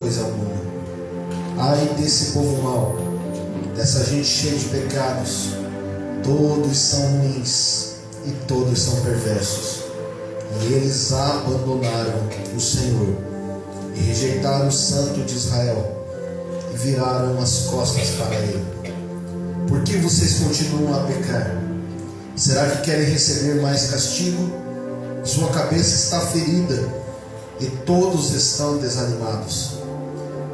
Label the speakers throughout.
Speaker 1: coisa ao mundo. Ai desse povo mau, dessa gente cheia de pecados. Todos são ruins e todos são perversos. E eles abandonaram o Senhor e rejeitaram o Santo de Israel e viraram as costas para ele. Por que vocês continuam a pecar? Será que querem receber mais castigo? Sua cabeça está ferida e todos estão desanimados.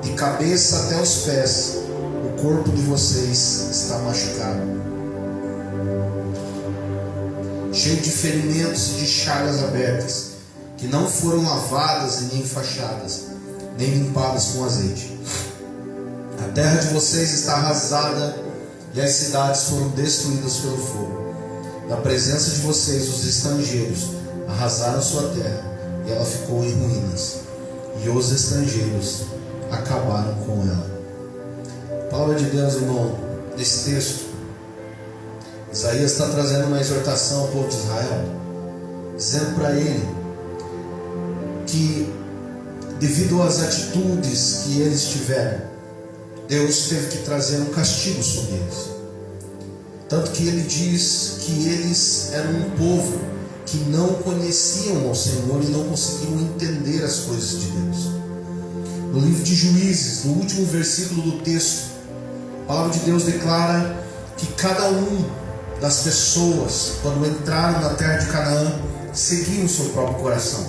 Speaker 1: De cabeça até os pés, o corpo de vocês está machucado, cheio de ferimentos e de chagas abertas, que não foram lavadas e nem enfaixadas, nem limpadas com azeite. A terra de vocês está arrasada e as cidades foram destruídas pelo fogo. Na presença de vocês, os estrangeiros arrasaram sua terra e ela ficou em ruínas, e os estrangeiros acabaram com ela. A palavra de Deus, irmão, nesse texto, Isaías está trazendo uma exortação ao povo de Israel, dizendo para ele que, devido às atitudes que eles tiveram, Deus teve que trazer um castigo sobre eles. Tanto que ele diz que eles eram um povo que não conheciam ao Senhor e não conseguiam entender as coisas de Deus. No livro de Juízes, no último versículo do texto, a palavra de Deus declara que cada um das pessoas, quando entraram na terra de Canaã, seguiam o seu próprio coração.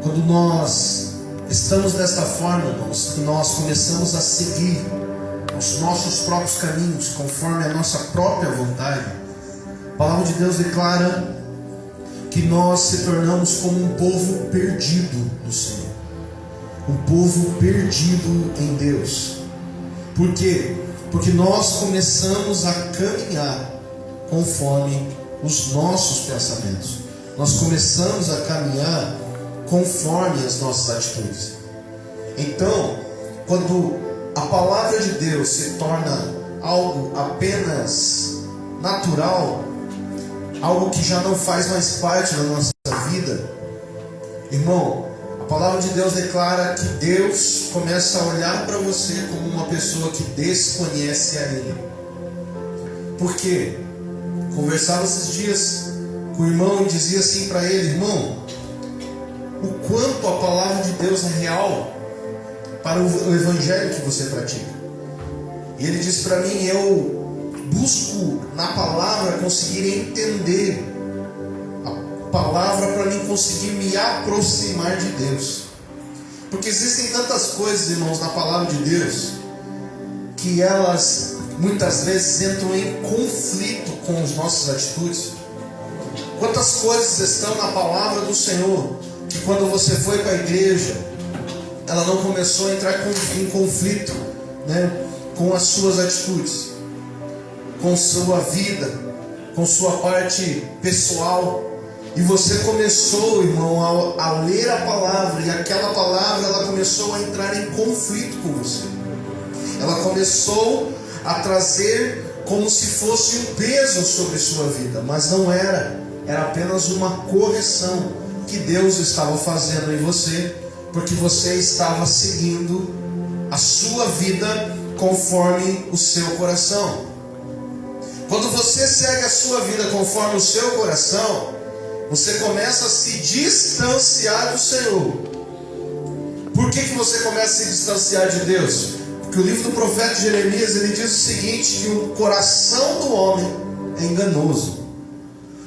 Speaker 1: Quando nós estamos desta forma, irmãos, que nós começamos a seguir os nossos próprios caminhos, conforme a nossa própria vontade, a palavra de Deus declara que nós se tornamos como um povo perdido no Senhor. Um povo perdido em Deus. Por quê? Porque nós começamos a caminhar conforme os nossos pensamentos. Nós começamos a caminhar conforme as nossas atitudes. Então, quando a palavra de Deus se torna algo apenas natural, algo que já não faz mais parte da nossa vida, irmão, a palavra de Deus declara que Deus começa a olhar para você como uma pessoa que desconhece a Ele. Por quê? Conversava esses dias com o irmão e dizia assim para ele: irmão, o quanto a palavra de Deus é real para o evangelho que você pratica. E ele disse para mim: eu busco na palavra conseguir entender a palavra para mim conseguir me aproximar de Deus. Porque existem tantas coisas, irmãos, na palavra de Deus, que elas muitas vezes entram em conflito com as nossas atitudes. Quantas coisas estão na palavra do Senhor que quando você foi para a igreja, ela não começou a entrar em conflito, com as suas atitudes, com sua vida, com sua parte pessoal. E você começou, irmão, a ler a palavra, e aquela palavra ela começou a entrar em conflito com você. Ela começou a trazer como se fosse um peso sobre sua vida, mas não era. Era apenas uma correção que Deus estava fazendo em você, porque você estava seguindo a sua vida conforme o seu coração. Quando você segue a sua vida conforme o seu coração, você começa a se distanciar do Senhor. Por que você começa a se distanciar de Deus? Porque o livro do profeta Jeremias, ele diz o seguinte, que o coração do homem é enganoso.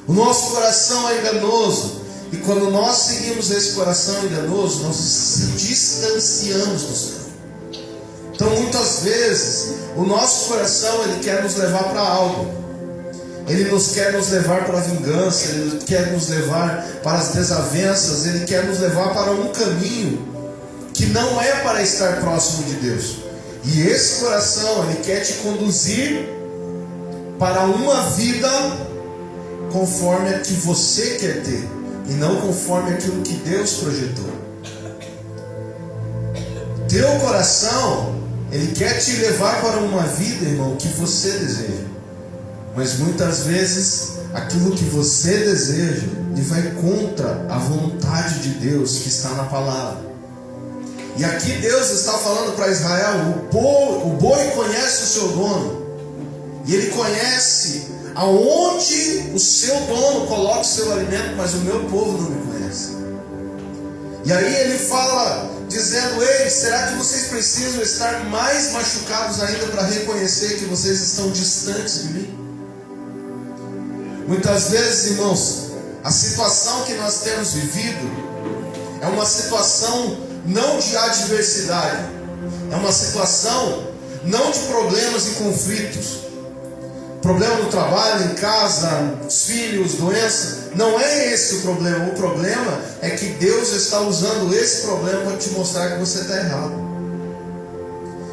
Speaker 1: O nosso coração é enganoso. E quando nós seguimos esse coração enganoso, nós se distanciamos do Senhor. Então muitas vezes o nosso coração ele quer nos levar para algo. Ele quer nos levar para a vingança, ele quer nos levar para as desavenças, ele quer nos levar para um caminho que não é para estar próximo de Deus. E esse coração ele quer te conduzir para uma vida conforme a que você quer ter, e não conforme aquilo que Deus projetou. Teu coração, ele quer te levar para uma vida, irmão, que você deseja. Mas muitas vezes, aquilo que você deseja, ele vai contra a vontade de Deus que está na palavra. E aqui Deus está falando para Israel: o boi conhece o seu dono, e ele conhece aonde o seu dono coloca o seu alimento, mas o meu povo não me conhece. E aí ele fala, dizendo: ei, será que vocês precisam estar mais machucados ainda para reconhecer que vocês estão distantes de mim? Muitas vezes, irmãos, a situação que nós temos vivido é uma situação não de adversidade, é uma situação não de problemas e conflitos. Problema no trabalho, em casa, os filhos, doença. Não é esse o problema. O problema é que Deus está usando esse problema para te mostrar que você está errado.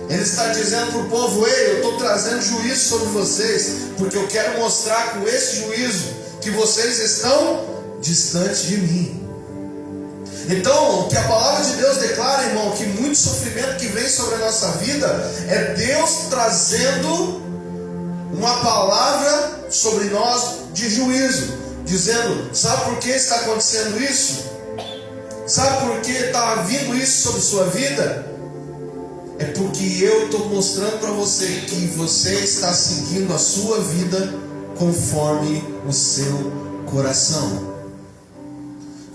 Speaker 1: Ele está dizendo para o povo: ei, eu estou trazendo juízo sobre vocês, porque eu quero mostrar com esse juízo que vocês estão distantes de mim. Então, o que a palavra de Deus declara, irmão, que muito sofrimento que vem sobre a nossa vida é Deus trazendo uma palavra sobre nós de juízo, dizendo: sabe por que está acontecendo isso? Sabe por que está vindo isso sobre sua vida? É porque eu estou mostrando para você que você está seguindo a sua vida conforme o seu coração.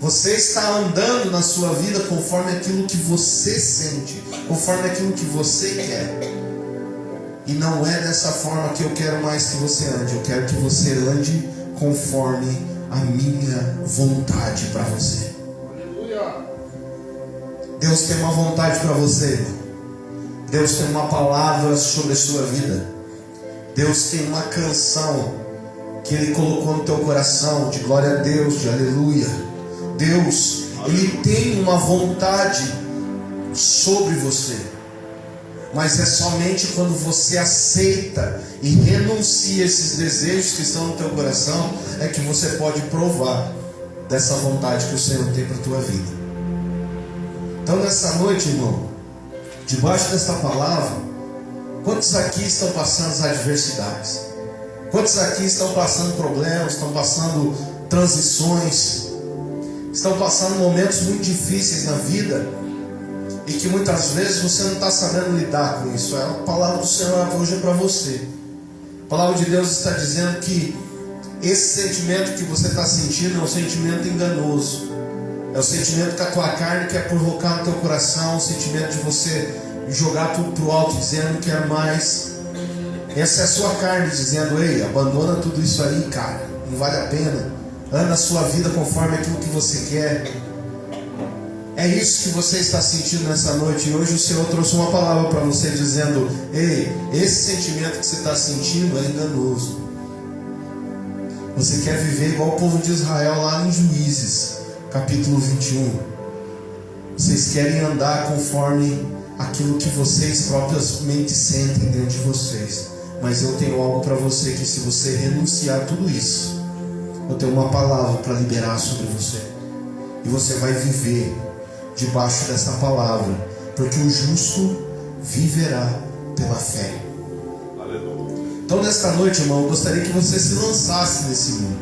Speaker 1: Você está andando na sua vida conforme aquilo que você sente, conforme aquilo que você quer. E não é dessa forma que eu quero mais que você ande. Eu quero que você ande conforme a minha vontade para você. Aleluia. Deus tem uma vontade para você. Deus tem uma palavra sobre a sua vida. Deus tem uma canção que Ele colocou no teu coração de glória a Deus, de aleluia. Deus, Ele tem uma vontade sobre você. Mas é somente quando você aceita e renuncia esses desejos que estão no teu coração é que você pode provar dessa vontade que o Senhor tem para a tua vida. Então nessa noite, irmão, debaixo desta palavra, quantos aqui estão passando as adversidades? Quantos aqui estão passando problemas, estão passando transições, estão passando momentos muito difíceis na vida? E que muitas vezes você não está sabendo lidar com isso. A palavra do Senhor hoje é para você. A palavra de Deus está dizendo que esse sentimento que você está sentindo é um sentimento enganoso. É o sentimento que a tua carne quer provocar no teu coração. O sentimento de você jogar tudo para o alto dizendo que quer mais. Essa é a sua carne dizendo: ei, abandona tudo isso aí, cara, não vale a pena. Anda a sua vida conforme aquilo que você quer. É isso que você está sentindo nessa noite. E hoje o Senhor trouxe uma palavra para você dizendo: ei, esse sentimento que você está sentindo é enganoso. Você quer viver igual o povo de Israel lá em Juízes, capítulo 21. Vocês querem andar conforme aquilo que vocês propriamente sentem dentro de vocês. Mas eu tenho algo para você, que se você renunciar a tudo isso, eu tenho uma palavra para liberar sobre você. E você vai viver debaixo dessa palavra, porque o justo viverá pela fé. Aleluia. Então nesta noite, irmão, eu gostaria que você se lançasse nesse mundo,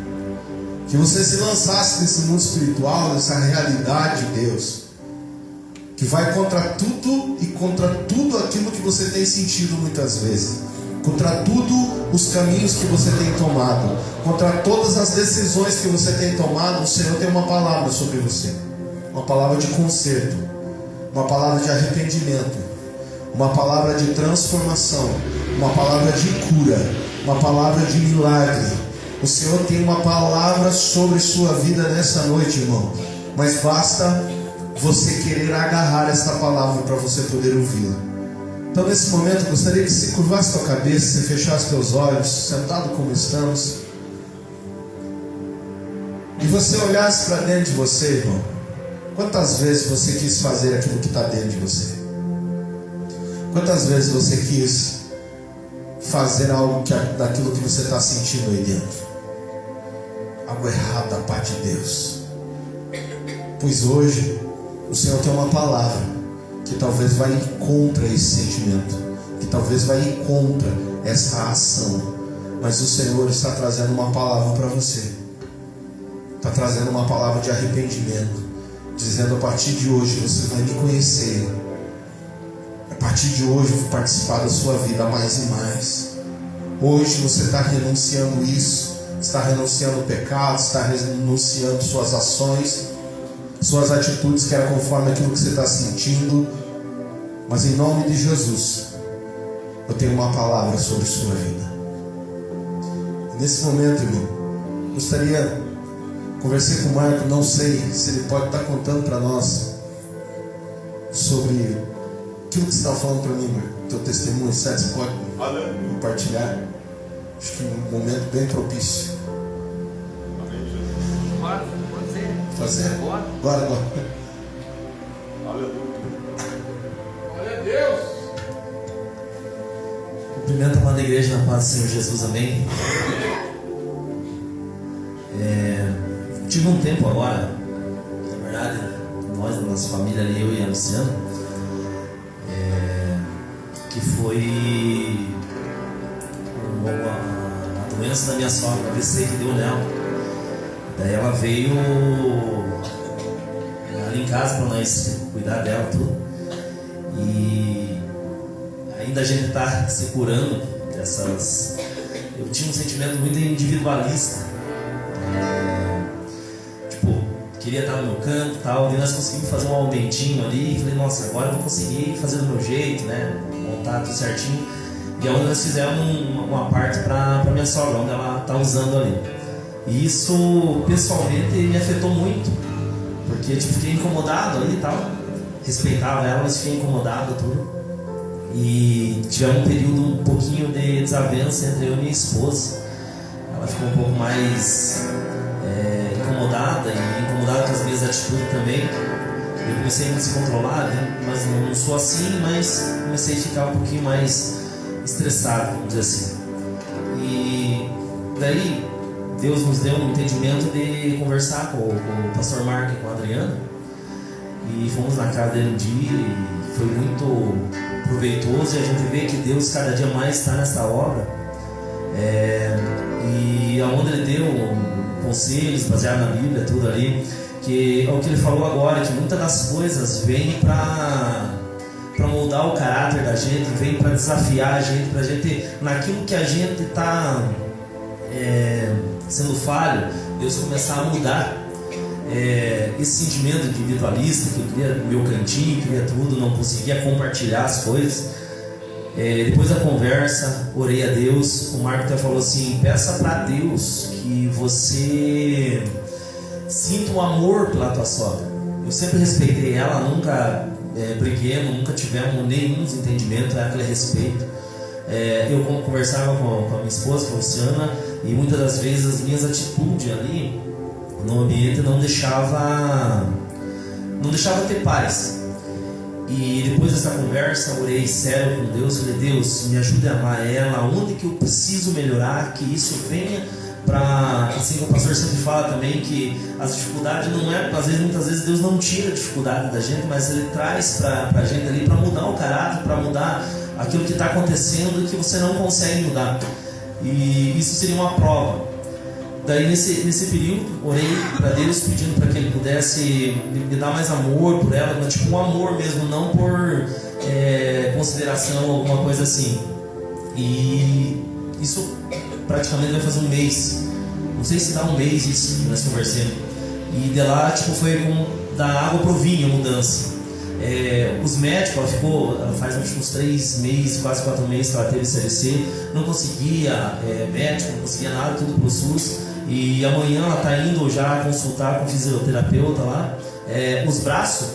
Speaker 1: que você se lançasse nesse mundo espiritual, nessa realidade de Deus, que vai contra tudo e contra tudo aquilo que você tem sentido muitas vezes, contra tudo os caminhos que você tem tomado, contra todas as decisões que você tem tomado. O Senhor tem uma palavra sobre você, uma palavra de conserto, uma palavra de arrependimento, uma palavra de transformação, uma palavra de cura, uma palavra de milagre. O Senhor tem uma palavra sobre sua vida nessa noite, irmão. Mas basta você querer agarrar essa palavra para você poder ouvi-la. Então nesse momento eu gostaria que você curvasse sua cabeça, você fechasse seus olhos, sentado como estamos, e você olhasse para dentro de você, irmão. Quantas vezes você quis fazer aquilo que está dentro de você? Quantas vezes você quis fazer algo daquilo que você está sentindo aí dentro? Algo errado da parte de Deus. Pois hoje o Senhor tem uma palavra que talvez vai ir contra esse sentimento, que talvez vai ir contra essa ação. Mas o Senhor está trazendo uma palavra para você. Está trazendo uma palavra de arrependimento, dizendo: a partir de hoje você vai me conhecer partir de hoje eu vou participar da sua vida mais e mais. Hoje você está renunciando isso, está renunciando o pecado, está renunciando suas ações, suas atitudes que eram conforme aquilo que você está sentindo. Mas em nome de Jesus, eu tenho uma palavra sobre sua vida. E nesse momento, irmão, conversei com o Marco, não sei se ele pode estar contando para nós sobre aquilo que você estava falando para mim, Marco, teu testemunho, certo? Você pode compartilhar? Acho que é um momento bem propício.
Speaker 2: Bora, pode ser?
Speaker 1: Fazer?
Speaker 2: Agora?
Speaker 1: Agora.
Speaker 2: Aleluia. Glória a Deus.
Speaker 3: Cumprimento a amada igreja na paz do Senhor Jesus, amém. Tive um tempo agora, na verdade, nós, da nossa família ali, eu e a Luciana, que foi uma doença da minha sogra, uma AVC que deu nela. Daí ela veio ali em casa para nós cuidar dela, tudo. E ainda a gente está se curando dessas. Eu tinha um sentimento muito individualista. Queria estar no meu canto e tal, e nós conseguimos fazer um aumentinho ali, e falei, nossa, agora eu vou conseguir fazer do meu jeito, né, montar tudo certinho. E onde nós fizemos uma parte para minha sogra, onde ela está usando ali. E isso, pessoalmente, me afetou muito, porque tipo, fiquei incomodado ali e tal, respeitava ela, mas fiquei incomodado tudo. E tivemos um período um pouquinho de desavença entre eu e minha esposa. Ela ficou um pouco mais incomodada com as minhas atitudes também. Eu comecei a me descontrolar, né? Mas não sou assim, mas comecei a ficar um pouquinho mais estressado, vamos dizer assim. E daí Deus nos deu um entendimento de conversar com o pastor Marco e com a Adriana, e fomos na casa dele um dia e foi muito proveitoso, e a gente vê que Deus cada dia mais está nessa obra, e aonde ele deu conselhos baseados na Bíblia, tudo ali, que é o que ele falou agora, que muitas das coisas vêm para moldar o caráter da gente, vem para desafiar a gente, para a gente, naquilo que a gente está sendo falho, Deus começar a mudar esse sentimento individualista, que eu queria meu cantinho, queria tudo, não conseguia compartilhar as coisas. Depois da conversa, orei a Deus. O Marco até falou assim: peça para Deus que você sinta um amor pela tua sogra. Eu sempre respeitei ela, nunca briguemos, nunca tivemos nenhum desentendimento, aquele respeito. Eu conversava com a minha esposa, com a Luciana, e muitas das vezes as minhas atitudes ali no ambiente não deixava ter paz. E depois dessa conversa, orei sério com Deus, falei: Deus, me ajude a amar ela, onde que eu preciso melhorar, que isso venha para, assim, o pastor sempre fala também, que as dificuldades não é, muitas vezes Deus não tira a dificuldade da gente, mas Ele traz para a gente ali, para mudar o caráter, para mudar aquilo que está acontecendo e que você não consegue mudar. E isso seria uma prova. Daí nesse período, orei para Deus pedindo para que Ele pudesse me dar mais amor por ela, mas tipo um amor mesmo, não por consideração ou alguma coisa assim. E isso praticamente vai fazer um mês, não sei se dá um mês isso que nós conversamos. E de lá tipo, foi como da água pro vinho a mudança. Os médicos, ela faz uns 3 meses, quase 4 meses que ela teve CVC, não conseguia médico, não conseguia nada, tudo pro SUS. E amanhã ela está indo já consultar com o fisioterapeuta lá. Os braços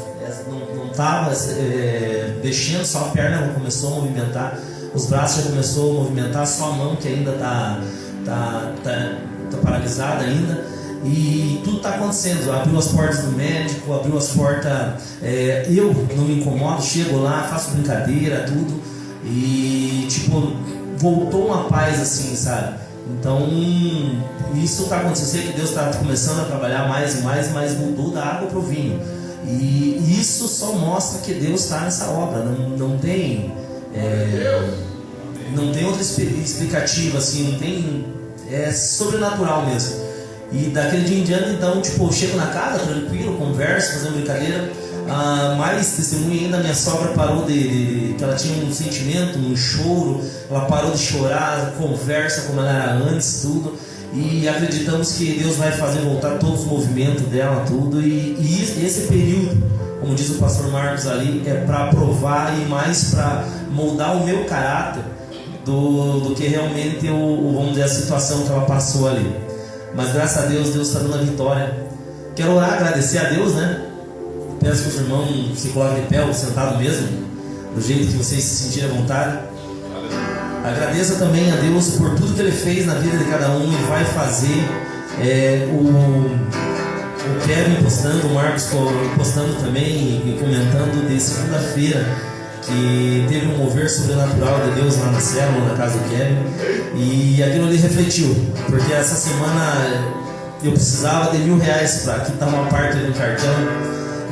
Speaker 3: não estavam mexendo, só a perna começou a movimentar, os braços já começou a movimentar, só a mão que ainda tá paralisada ainda. E tudo está acontecendo, abriu as portas do médico, abriu as portas, eu não me incomodo, chego lá, faço brincadeira, tudo, e tipo, voltou uma paz assim, sabe? Então, isso está acontecendo, eu sei que Deus está começando a trabalhar mais e mais, mas mudou da água para o vinho. E isso só mostra que Deus está nessa obra, não tem outra explicativa, assim, não tem, é sobrenatural mesmo. E daquele dia em diante, então, tipo, eu chego na casa, tranquilo, converso, fazendo brincadeira. mais testemunha ainda, minha sogra parou que ela tinha um sentimento, um choro, ela parou de chorar, conversa como ela era antes, tudo, e acreditamos que Deus vai fazer voltar todos os movimentos dela, tudo, e esse período, como diz o pastor Marcos ali, é para provar e mais para moldar o meu caráter do que realmente vamos dizer, a situação que ela passou ali. Mas graças a Deus, Deus está dando a vitória. Quero orar, agradecer a Deus, né? Peço que os irmãos se coloquem de pé ou sentado mesmo, do jeito que vocês se sentirem à vontade. Agradeça também a Deus por tudo que Ele fez na vida de cada um e vai fazer. O Kevin postando, o Marcos postando também e comentando de segunda-feira que teve um mover sobrenatural de Deus lá na célula, na casa do Kevin, e aquilo ali refletiu, porque essa semana eu precisava de R$1.000 para quitar uma parte do cartão,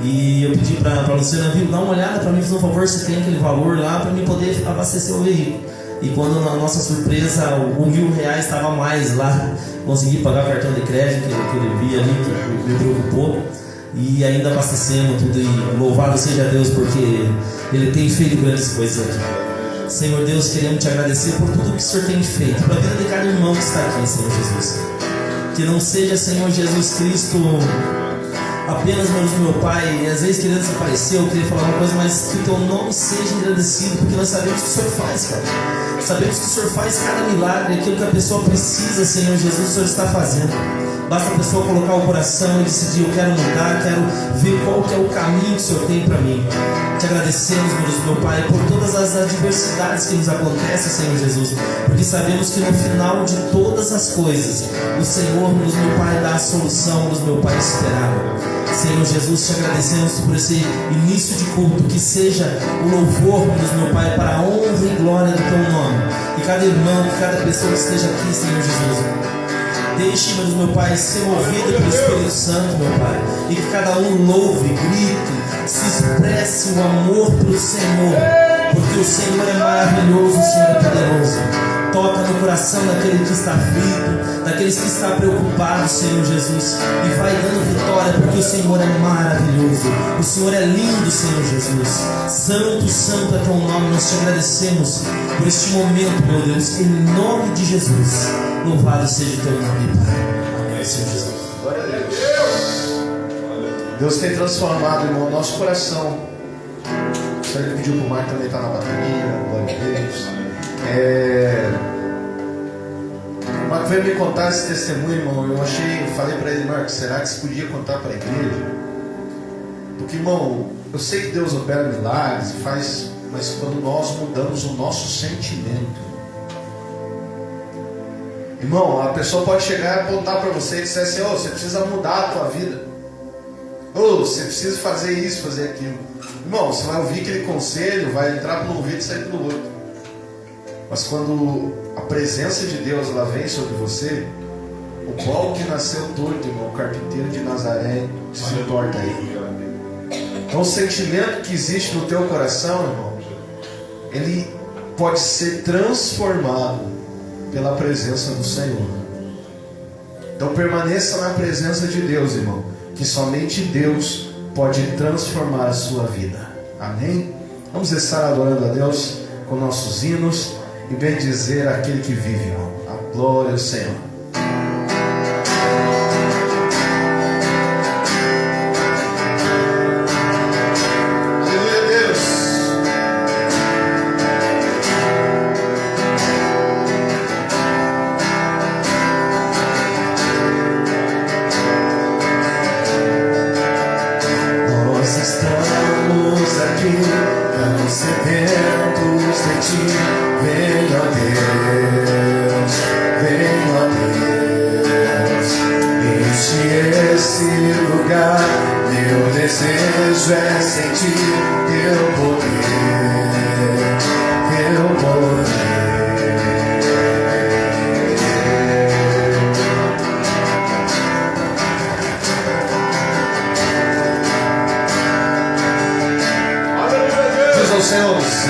Speaker 3: e eu pedi para a Luciana, viu, dá uma olhada para mim, por favor, se tem aquele valor lá para mim poder abastecer o veículo. E quando, na nossa surpresa, o R$1.000 estava a mais lá, consegui pagar o cartão de crédito que eu devia ali, que me preocupou, e ainda abastecemos tudo, e louvado seja Deus porque Ele tem feito grandes coisas aqui. Senhor Deus, queremos te agradecer por tudo que o Senhor tem feito, pela vida de cada irmão que está aqui, Senhor Jesus. Que não seja, Senhor Jesus Cristo, apenas, meu Pai, às vezes querendo se aparecer, eu queria falar uma coisa, mas que o teu nome seja agradecido, porque nós sabemos que o Senhor faz, Pai. Sabemos que o Senhor faz cada milagre, aquilo que a pessoa precisa, Senhor Jesus, o Senhor está fazendo. Basta a pessoa colocar o coração e decidir, eu quero mudar, quero ver qual que é o caminho que o Senhor tem para mim. Te agradecemos, meu Pai, por todas as adversidades que nos acontecem, Senhor Jesus, porque sabemos que no final de todas as coisas, o Senhor, meu Pai, dá a solução, meu Pai, esperado. Senhor Jesus, te agradecemos por esse início de culto, que seja o louvor, meu Pai, para a honra e glória do teu nome. E cada irmão, cada pessoa que esteja aqui, Senhor Jesus, deixe-nos, meu Pai, ser movido pelo Espírito Santo, meu Pai, e que cada um louve, grite, se expresse o amor pelo Senhor, porque o Senhor é maravilhoso, o Senhor é poderoso. Toca no coração daquele que está aflito, daqueles que está preocupado, Senhor Jesus, e vai dando vitória, porque o Senhor é maravilhoso, o Senhor é lindo, Senhor Jesus. Santo, santo é teu nome, nós te agradecemos por este momento, meu Deus, em nome de Jesus. Louvado seja o teu nome, Pai. Amém, Senhor Jesus.
Speaker 1: Glória a Deus. Deus tem transformado, irmão, o nosso coração. O Senhor pediu para o Marco também estar na bateria. Glória a Deus. O Marco veio me contar esse testemunho, irmão. Eu falei para ele, Marco, será que você podia contar para a igreja? Porque, irmão, eu sei que Deus opera milagres e faz, mas quando nós mudamos o nosso sentimento, irmão, a pessoa pode chegar e apontar para você e dizer assim, você precisa mudar a tua vida, você precisa fazer isso, fazer aquilo. Irmão, você vai ouvir aquele conselho, vai entrar pelo ouvido e sair pelo outro. Mas quando a presença de Deus ela vem sobre você, o pau que nasceu torto, irmão, o carpinteiro de Nazaré se importa aí. Então o sentimento que existe no teu coração, irmão, ele pode ser transformado pela presença do Senhor. Então permaneça na presença de Deus, irmão, que somente Deus pode transformar a sua vida. Amém? Vamos estar adorando a Deus com nossos hinos e bendizer aquele que vive, irmão. A glória ao Senhor.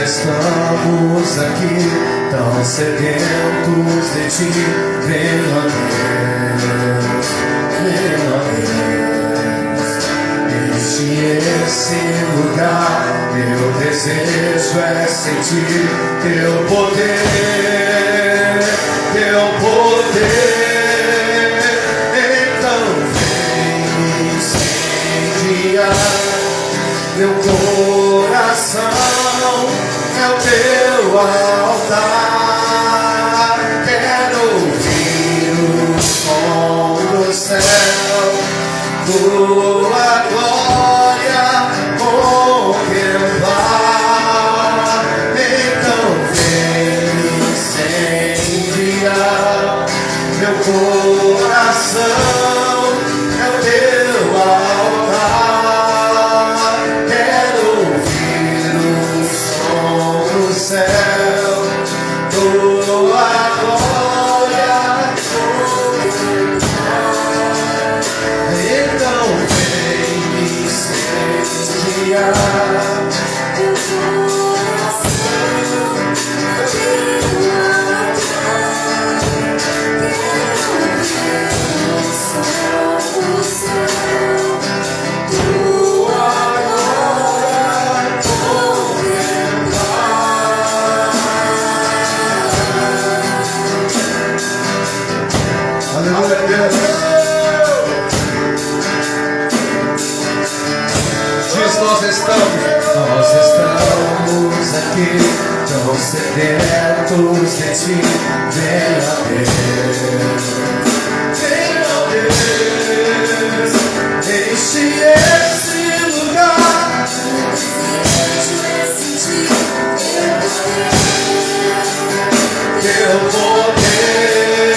Speaker 1: Estamos aqui tão sedentos de ti, venha Deus, venha Deus. esse lugar. Meu desejo é sentir teu poder, teu poder. Então vem me incendiar. Meu coração é o teu altar. Quero ouvir o som do céu, tua glória contemplar. Então vem me incendiar. Meu coração é o teu altar. Quero ouvir o som do céu, tua glória contemplar. Então vem me incendiar. Meu coração é o teu altar. Quero ouvir o som do céu, tua glória contemplar. Aleluia, Deus. Diz: nós estamos aqui, tão sedentos de ti. Venha Deus, venha Deus, enche esse lugar. Teu poder,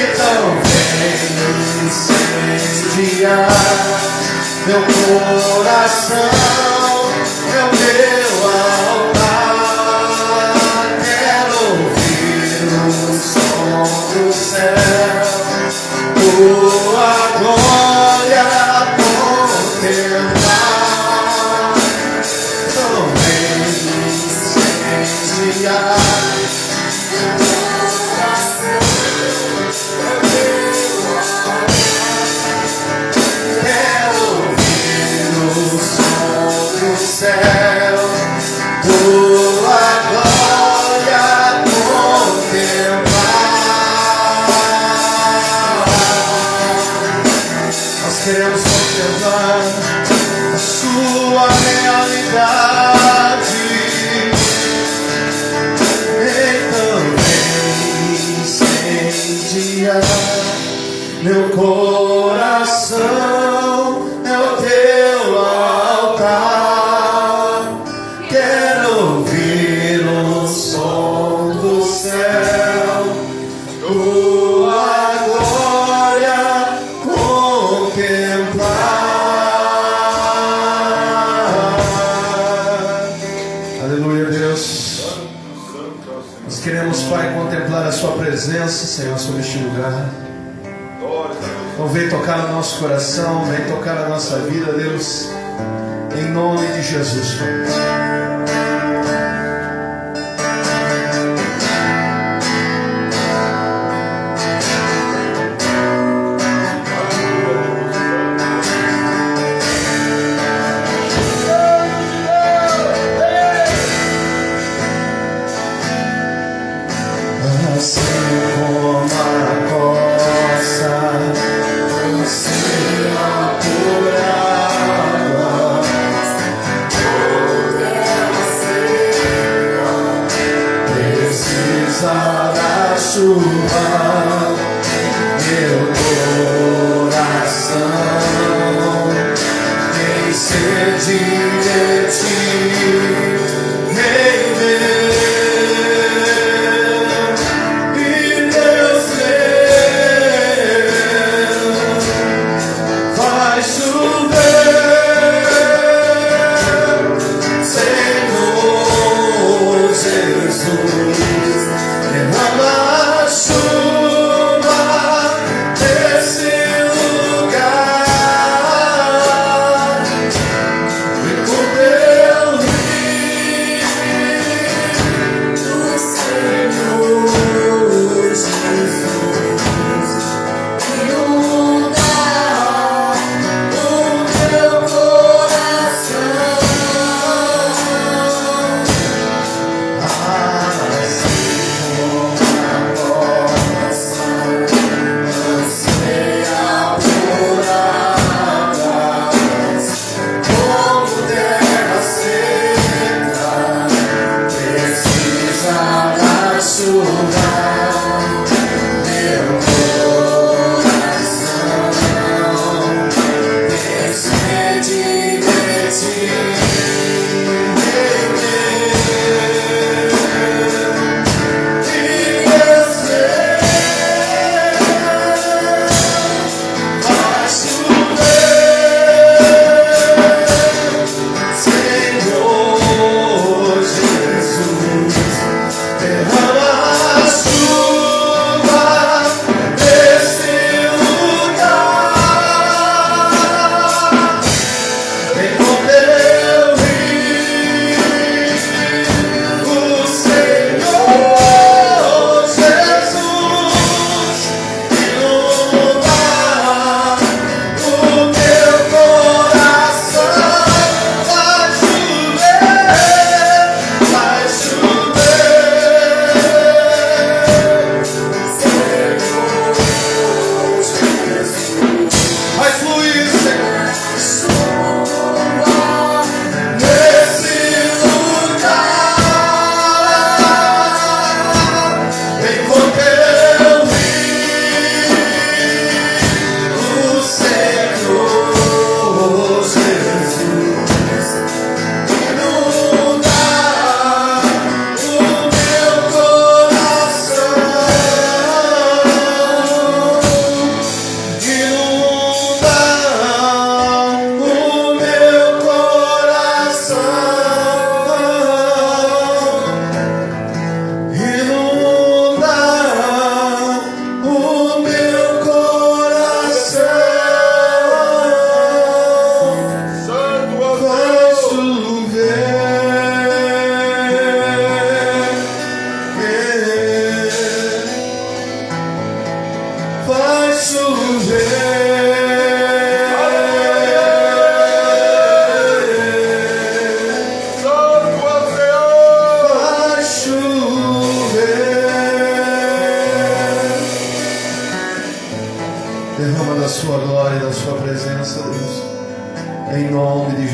Speaker 1: então vem incendiar. Meu coração é o teu altar. Quero ouvir o som do céu, tua glória contemplar. Então vem me incendiar. Meu coração é o teu altar. Quero ouvir o som do céu, tua glória contemplar. Nós queremos contemplar a sua realidade. Então vem incendiar. Meu coração é o teu altar. Quero ouvir o som do céu, tua glória contemplar. Aleluia, Deus. Nós queremos, Pai, contemplar a sua presença, Senhor, sobre este lugar. Então vem tocar no nosso coração, vem tocar na nossa vida, Deus, em nome de Jesus, Pai. Assim como a costa anseia por água,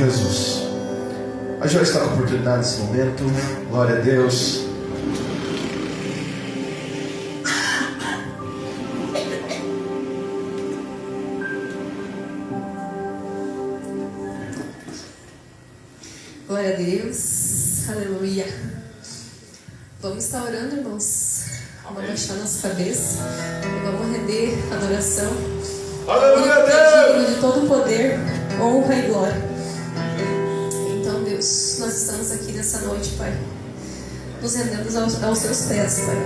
Speaker 1: Jesus. A Joyce está com a oportunidade nesse momento. Glória a Deus.
Speaker 4: Glória a Deus, aleluia. Vamos estar orando, irmãos. Vamos abaixar nossa cabeça e vamos render adoração.
Speaker 2: Aleluia,
Speaker 4: Ele é
Speaker 2: Deus!
Speaker 4: digno de todo poder, honra e glória. Então, Deus, nós estamos aqui nessa noite, Pai, nos rendendo aos seus pés, Pai.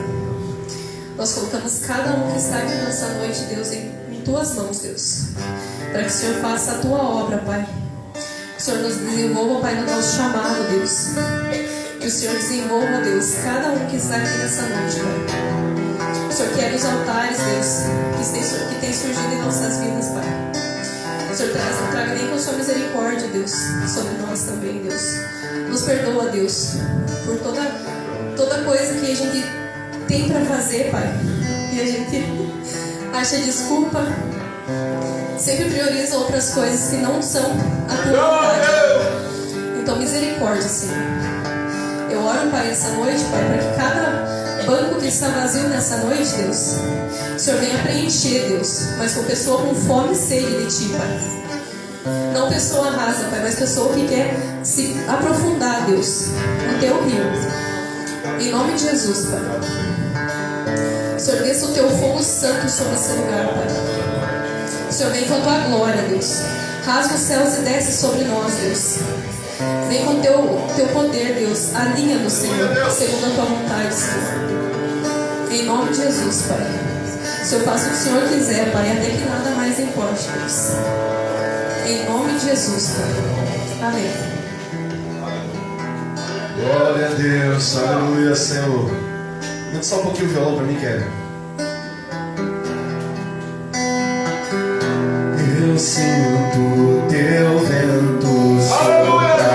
Speaker 4: Nós colocamos cada um que está aqui nessa noite, Deus, em tuas mãos, Deus, para que o Senhor faça a tua obra, Pai. Que o Senhor nos desenvolva, Pai, no nosso chamado, Deus. Que o Senhor desenvolva, Deus, cada um que está aqui nessa noite, Pai. O Senhor quer os altares, Deus, que tem surgido em nossas vidas, Pai. O Senhor traga nem com a sua misericórdia, Deus, sobre nós também, Deus. Nos perdoa, Deus, por toda coisa que a gente tem para fazer, Pai. E a gente acha desculpa, sempre prioriza outras coisas que não são a tua vontade. Então, misericórdia, Senhor. Eu oro, Pai, essa noite, Pai, para que cada banco que está vazio nessa noite, Deus, o Senhor venha preencher, Deus, mas com pessoa com fome e sede de Ti, Pai. Não pessoa rasa, Pai, mas pessoa que quer se aprofundar, Deus, no Teu rio. Em nome de Jesus, Pai. O Senhor desça o Teu fogo santo sobre esse lugar, Pai. O Senhor vem com a Tua glória, Deus. Rasga os céus e desce sobre nós, Deus. Vem com o teu poder, Deus. Alinha-nos, Senhor, segundo a Tua vontade, Senhor. Em nome de Jesus, Pai. O Senhor faça o que o Senhor quiser, Pai, até que nada mais importe, Deus. Em nome de Jesus, Pai. Amém.
Speaker 1: Glória a Deus, aleluia, Senhor. Manda só um pouquinho o violão para mim, Kevin. Eu sinto Teu vento soprar.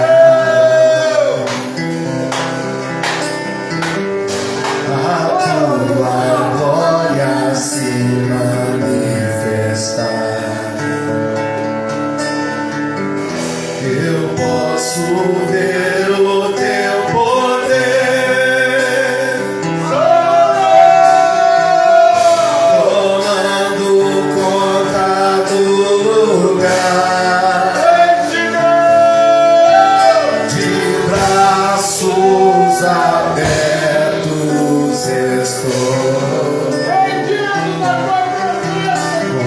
Speaker 1: A Tua glória se manifestar. Eu posso ver o Teu poder tomando conta do lugar. De braços abertos estou,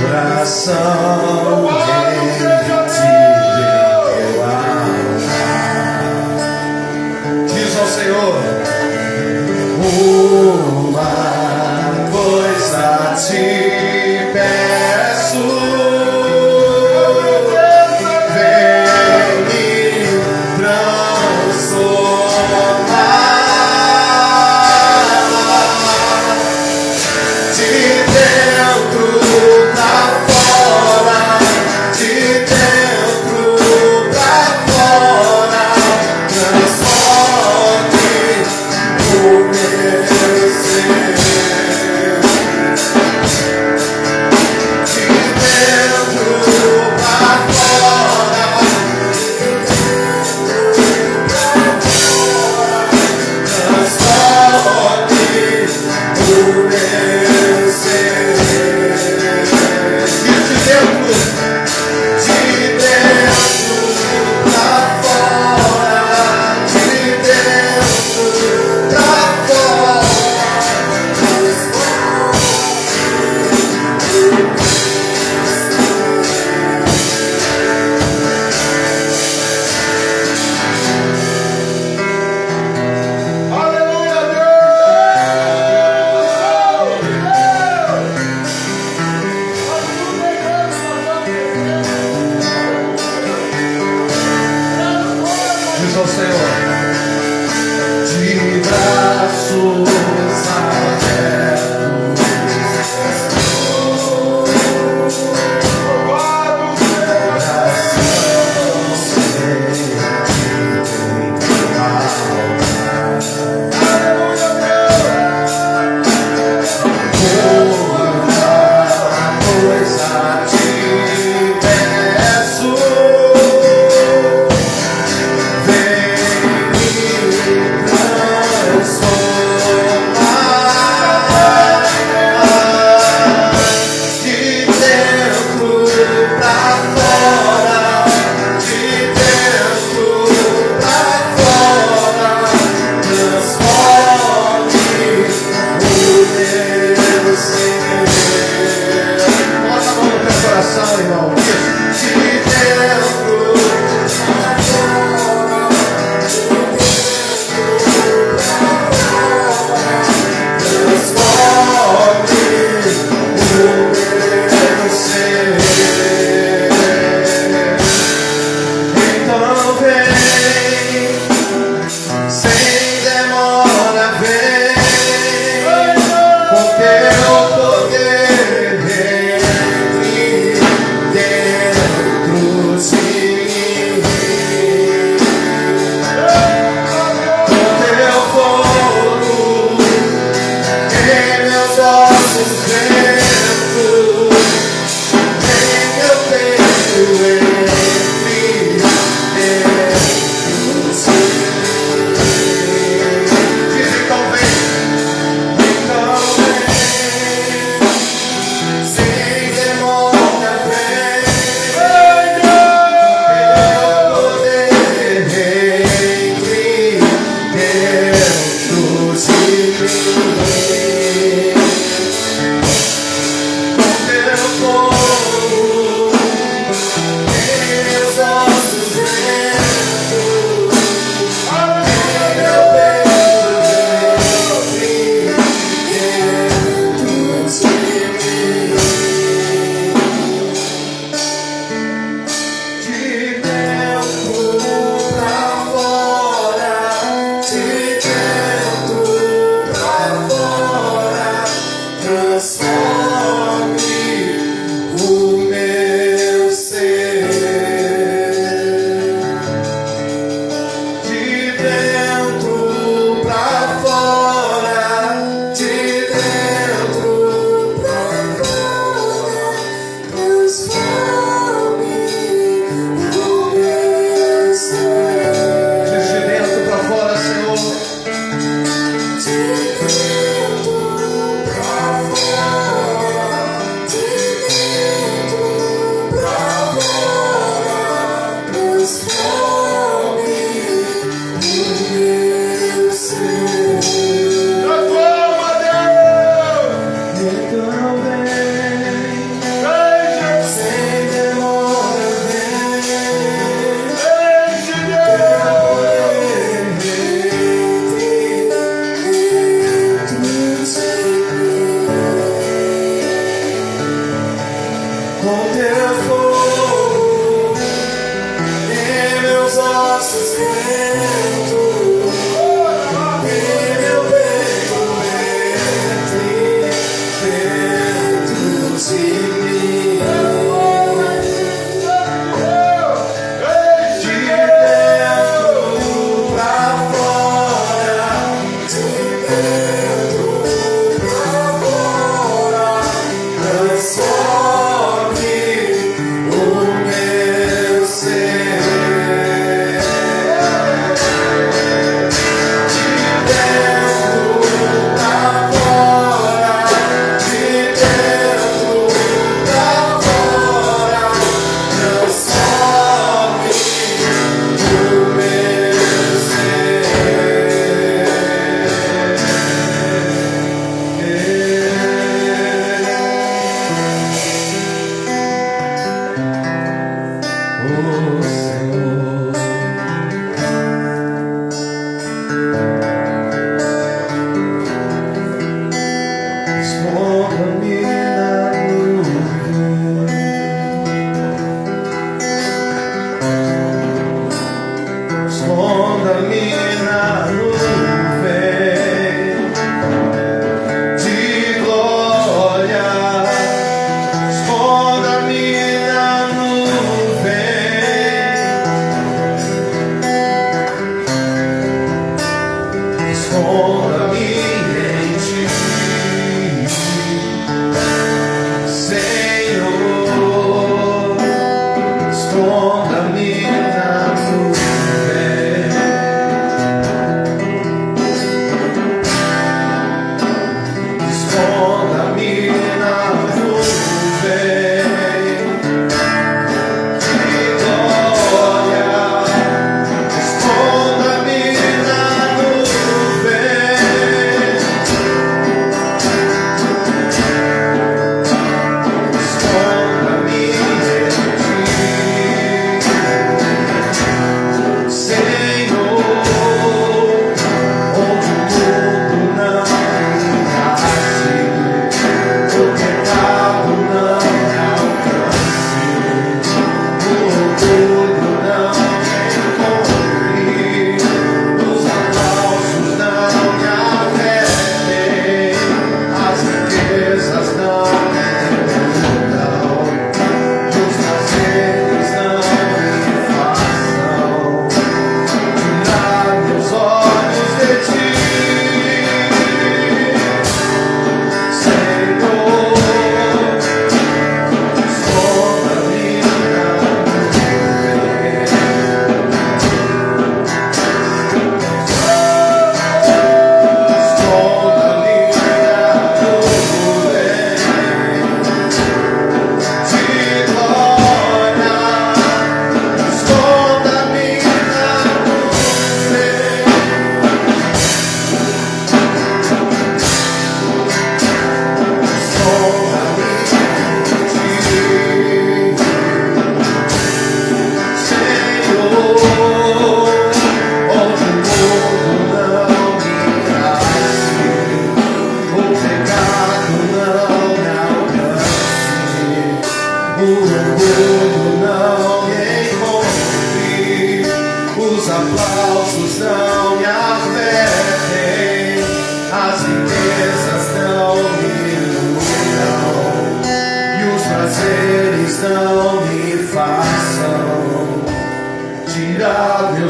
Speaker 1: coração Senhor, uma coisa te peço, vem me transformar de dentro pra fora, de dentro pra fora, transforme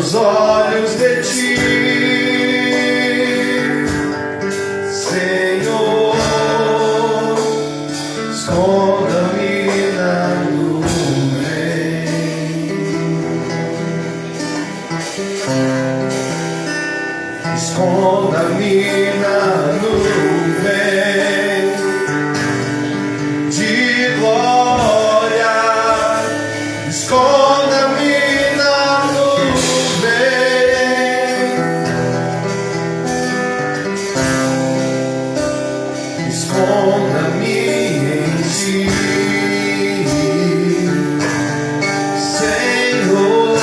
Speaker 1: meus olhos de ti, Senhor, esconda-me na nuvem, esconda-me na nuvem de glória, esconda-me na nuvem, esconda-me em ti, Senhor.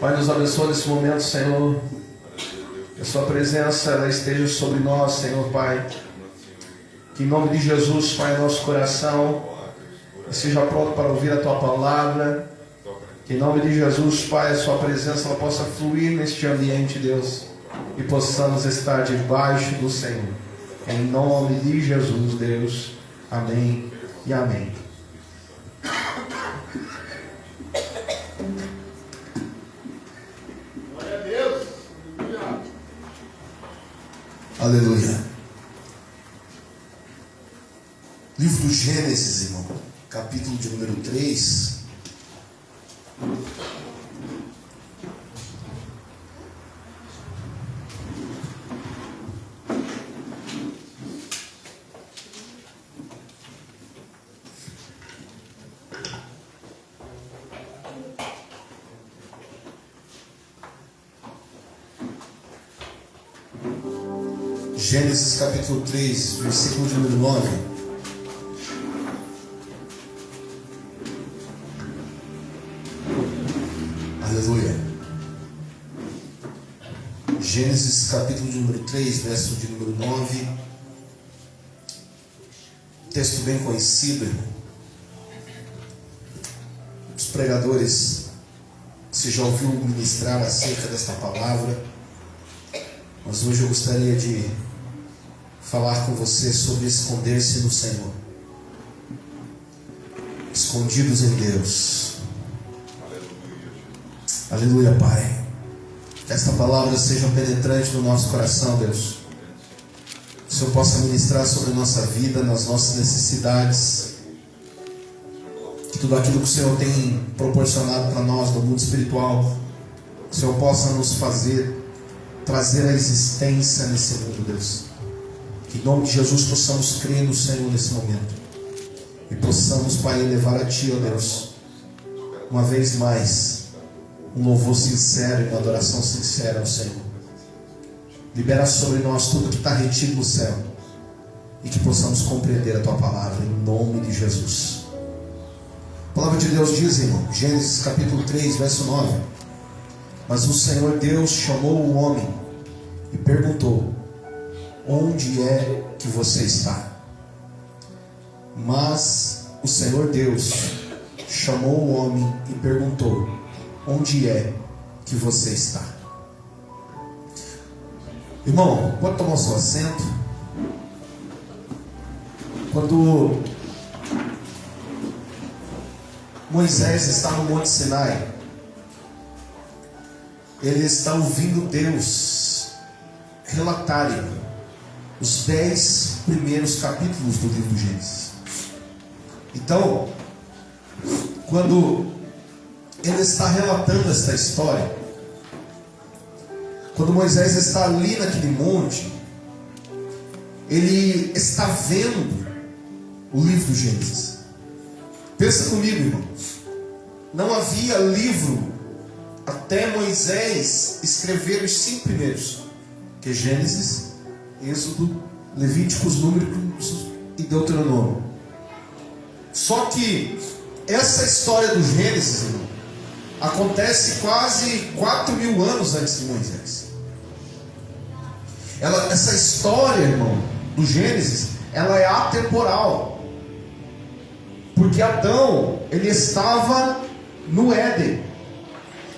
Speaker 1: Pai, nos abençoa nesse momento, Senhor. Que a sua presença ela esteja sobre nós, Senhor, Pai. Que em nome de Jesus, Pai, nosso coração esteja pronto para ouvir a tua palavra. Que em nome de Jesus, Pai, a sua presença ela possa fluir neste ambiente, Deus, e possamos estar debaixo do Senhor. Em nome de Jesus, Deus. Amém e amém.
Speaker 2: Glória a Deus.
Speaker 1: Aleluia. Livro do Gênesis, irmão, capítulo de número 3. Gênesis capítulo 3, versículo de número 9. Aleluia. Gênesis capítulo de número 3, verso de número 9. Texto bem conhecido, irmão. Os pregadores, você já ouviu ministrar acerca desta palavra, mas hoje eu gostaria de falar com você sobre esconder-se no Senhor. Escondidos em Deus. Aleluia, Pai. Que esta palavra seja penetrante no nosso coração, Deus. Que o Senhor possa ministrar sobre a nossa vida, nas nossas necessidades. Que tudo aquilo que o Senhor tem proporcionado para nós no mundo espiritual, que o Senhor possa nos trazer a existência nesse mundo, Deus. Que em nome de Jesus possamos crer no Senhor nesse momento. E possamos, Pai, elevar a Ti, ó Deus, uma vez mais, um louvor sincero e uma adoração sincera ao Senhor. Libera sobre nós tudo que está retido no céu. E que possamos compreender a Tua palavra, em nome de Jesus. A palavra de Deus diz, irmão, Gênesis capítulo 3, verso 9. Mas o Senhor Deus chamou o homem e perguntou: onde é que você está? Mas o Senhor Deus chamou o homem e perguntou: onde é que você está? Irmão, pode tomar o seu assento. Quando Moisés está no Monte Sinai, ele está ouvindo Deus relatar os 10 primeiros capítulos do livro de Gênesis. Então, quando ele está relatando esta história, quando Moisés está ali naquele monte, ele está vendo o livro de Gênesis. Pensa comigo, irmão. Não havia livro até Moisés escrever os 5 primeiros, que é Gênesis, Êxodo, Levíticos, Números e Deuteronômio. Só que essa história do Gênesis, irmão, acontece quase 4.000 anos antes de Moisés. Essa história, irmão, do Gênesis, ela é atemporal. Porque Adão, ele estava no Éden.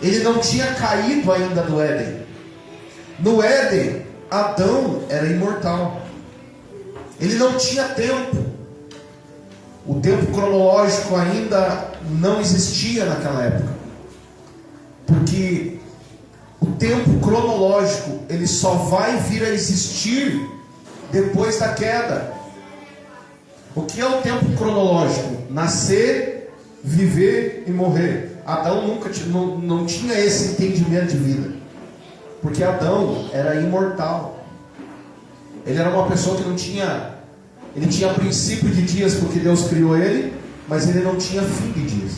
Speaker 1: Ele não tinha caído ainda do Éden. No Éden, Adão era imortal. Ele não tinha tempo. O tempo cronológico ainda não existia naquela época. Porque o tempo cronológico, ele só vai vir a existir depois da queda. O que é o tempo cronológico? Nascer, viver e morrer. Adão nunca não tinha esse entendimento de vida. Porque Adão era imortal. Ele era uma pessoa que não tinha... Ele tinha princípio de dias porque Deus criou ele, mas ele não tinha fim de dias.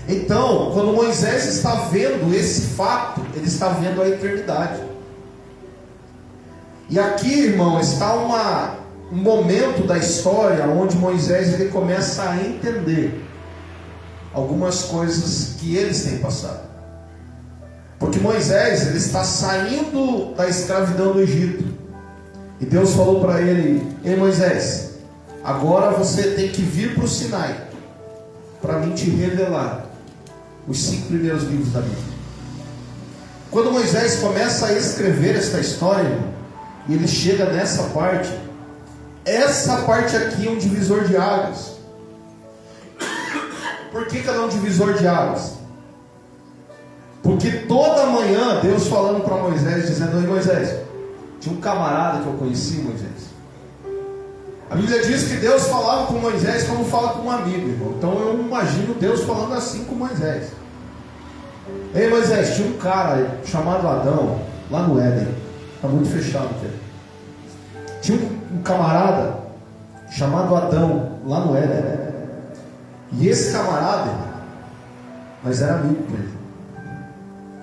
Speaker 1: Então, quando Moisés está vendo esse fato, ele está vendo a eternidade. E aqui, irmão, está um momento da história onde Moisés ele começa a entender algumas coisas que eles têm passado. Porque Moisés ele está saindo da escravidão do Egito. E Deus falou para ele: ei Moisés, agora você tem que vir para o Sinai para mim te revelar os 5 primeiros livros da Bíblia. Quando Moisés começa a escrever esta história, e ele chega nessa parte, essa parte aqui é um divisor de águas. Por que ela é um divisor de águas? Porque toda manhã Deus falando para Moisés, dizendo: ei Moisés, tinha um camarada que eu conheci, Moisés. A Bíblia diz que Deus falava com Moisés como fala com um amigo, irmão. Então eu imagino Deus falando assim com Moisés. Ei Moisés, tinha um cara chamado Adão lá no Éden. Está muito fechado aqui. Tinha um camarada chamado Adão lá no Éden. E esse camarada, nós era amigo com ele.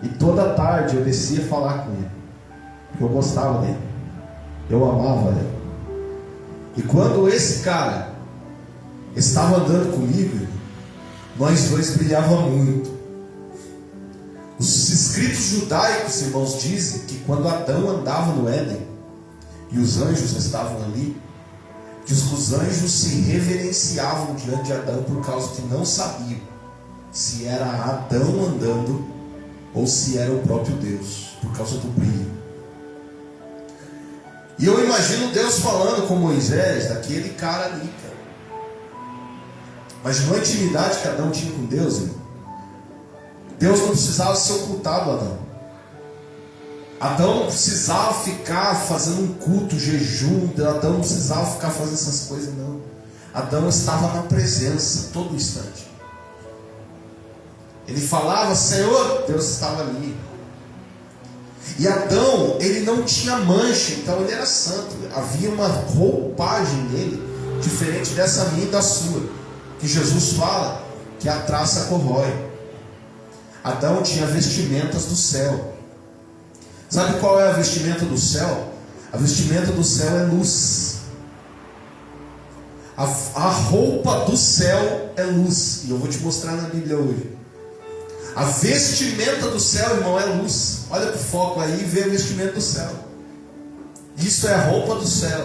Speaker 1: E toda tarde eu descia falar com ele. Eu gostava dele. Eu amava ele. E quando esse cara estava andando comigo, nós dois brilhávamos muito. Os escritos judaicos, irmãos, dizem que quando Adão andava no Éden e os anjos estavam ali, diz que os anjos se reverenciavam diante de Adão por causa que não sabiam se era Adão andando ou se era o próprio Deus, por causa do brilho. E eu imagino Deus falando com Moisés, daquele cara ali, cara. Mas na intimidade que Adão tinha com Deus, irmão, Deus não precisava se ocultar do Adão. Adão não precisava ficar fazendo um culto, jejum. Adão não precisava ficar fazendo essas coisas, não. Adão estava na presença todo instante. Ele falava: Senhor, Deus estava ali. E Adão, ele não tinha mancha, então ele era santo. Havia uma roupagem nele diferente dessa minha e da sua, que Jesus fala que a traça corrói. Adão tinha vestimentas do céu. Sabe qual é a vestimenta do céu? A vestimenta do céu é luz. A roupa do céu é luz. E eu vou te mostrar na Bíblia hoje. A vestimenta do céu, irmão, é luz. Olha para o foco aí e vê a vestimenta do céu. Isso é a roupa do céu.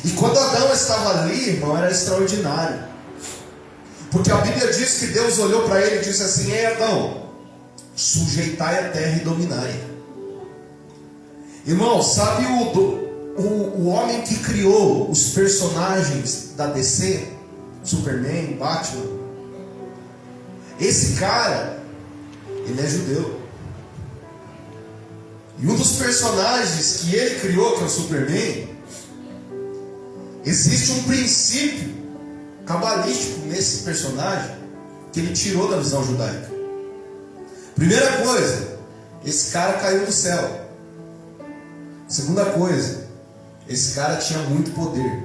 Speaker 1: E quando Adão estava ali, irmão, era extraordinário. Porque a Bíblia diz que Deus olhou para ele e disse assim: ei Adão, sujeitai a terra e dominai. Irmão, sabe o homem que criou os personagens da DC? Superman, Batman. Esse cara, ele é judeu. E um dos personagens que ele criou, que é o Superman, existe um princípio cabalístico nesse personagem que ele tirou da visão judaica. Primeira coisa, esse cara caiu do céu. Segunda coisa, esse cara tinha muito poder.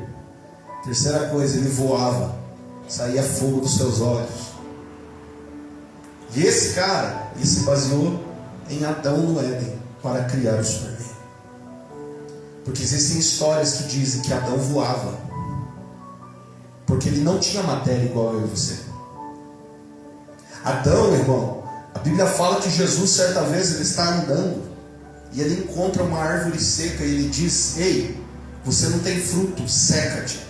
Speaker 1: Terceira coisa, ele voava, saía fogo dos seus olhos. E esse cara, ele se baseou em Adão no Éden para criar o Superman. Porque existem histórias que dizem que Adão voava, porque ele não tinha matéria igual eu e você. Adão, irmão, a Bíblia fala que Jesus certa vez ele está andando e ele encontra uma árvore seca e ele diz: ei, você não tem fruto, seca-te.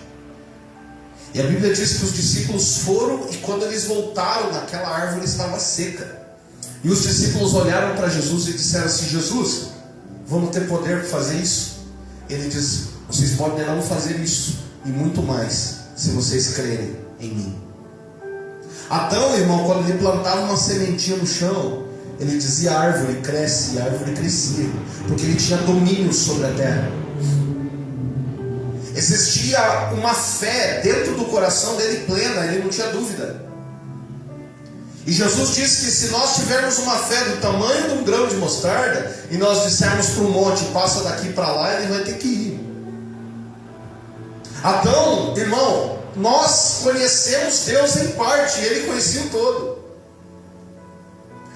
Speaker 1: E a Bíblia diz que os discípulos foram e quando eles voltaram, aquela árvore estava seca. E os discípulos olharam para Jesus e disseram assim: Jesus, vamos ter poder para fazer isso? Ele diz: Vocês podem não fazer isso e muito mais, se vocês crerem em mim. Adão, irmão, quando ele plantava uma sementinha no chão, ele dizia: a árvore cresce, e a árvore crescia, porque ele tinha domínio sobre a terra. Existia uma fé dentro do coração dele plena, ele não tinha dúvida. E Jesus disse que se nós tivermos uma fé do tamanho de um grão de mostarda, e nós dissermos para o monte: passa daqui para lá, ele vai ter que ir. Adão, irmão, nós conhecemos Deus em parte, ele conhecia o todo.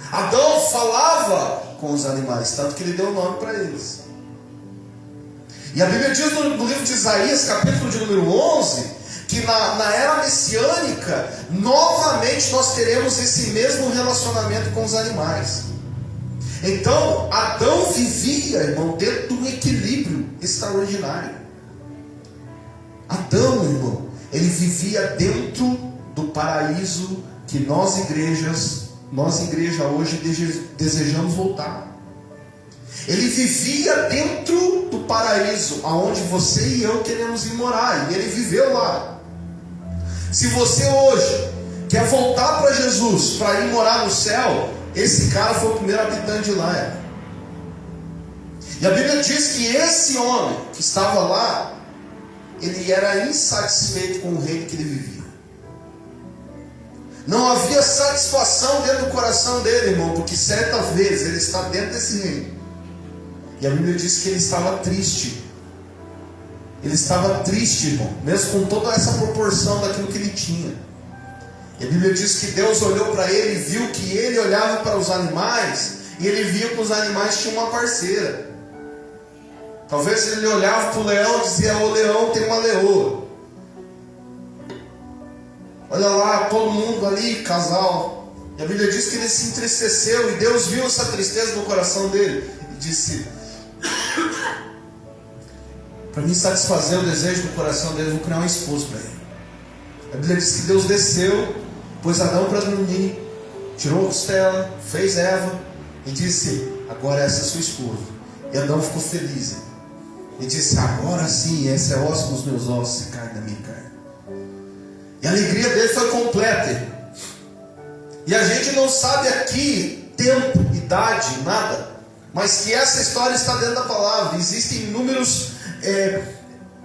Speaker 1: Adão falava com os animais, tanto que ele deu o nome para eles. E a Bíblia diz no livro de Isaías, capítulo de número 11, que na era messiânica, novamente nós teremos esse mesmo relacionamento com os animais. Então, Adão vivia, irmão, dentro de um equilíbrio extraordinário. Adão, irmão, ele vivia dentro do paraíso que nós igreja hoje desejamos voltar. Ele vivia dentro do paraíso, aonde você e eu queremos ir morar, e ele viveu lá. Se você hoje quer voltar para Jesus, para ir morar no céu, esse cara foi o primeiro habitante de lá. E a Bíblia diz que esse homem que estava lá, ele era insatisfeito com o reino que ele vivia. Não havia satisfação dentro do coração dele, irmão, porque certa vez ele está dentro desse reino. E a Bíblia diz que ele estava triste. Ele estava triste, irmão, mesmo com toda essa proporção daquilo que ele tinha. E a Bíblia diz que Deus olhou para ele e viu que ele olhava para os animais, e ele via que os animais tinham uma parceira. Talvez ele olhava para o leão e dizia: o leão tem uma leoa. Olha lá, todo mundo ali, casal. E a Bíblia diz que ele se entristeceu, e Deus viu essa tristeza no coração dele e disse: para me satisfazer o desejo do coração dele, eu vou criar um esposo para ele. A Bíblia diz que Deus desceu, pôs Adão para dormir, tirou a costela, fez Eva e disse: agora essa é sua esposa. E Adão ficou feliz e disse: agora sim, essa é osso dos meus ossos e carne da minha carne. E a alegria dele foi completa. E a gente não sabe aqui tempo, idade, nada, mas que essa história está dentro da palavra. Existem inúmeros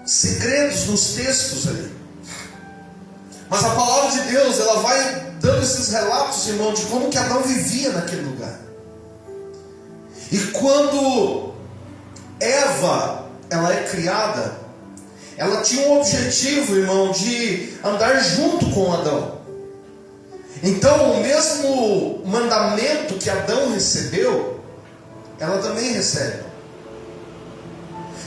Speaker 1: segredos nos textos ali. Mas a palavra de Deus, ela vai dando esses relatos, irmão, de como que Adão vivia naquele lugar. E quando Eva, ela é criada, ela tinha um objetivo, irmão, de andar junto com Adão. Então, o mesmo mandamento que Adão recebeu, ela também recebe.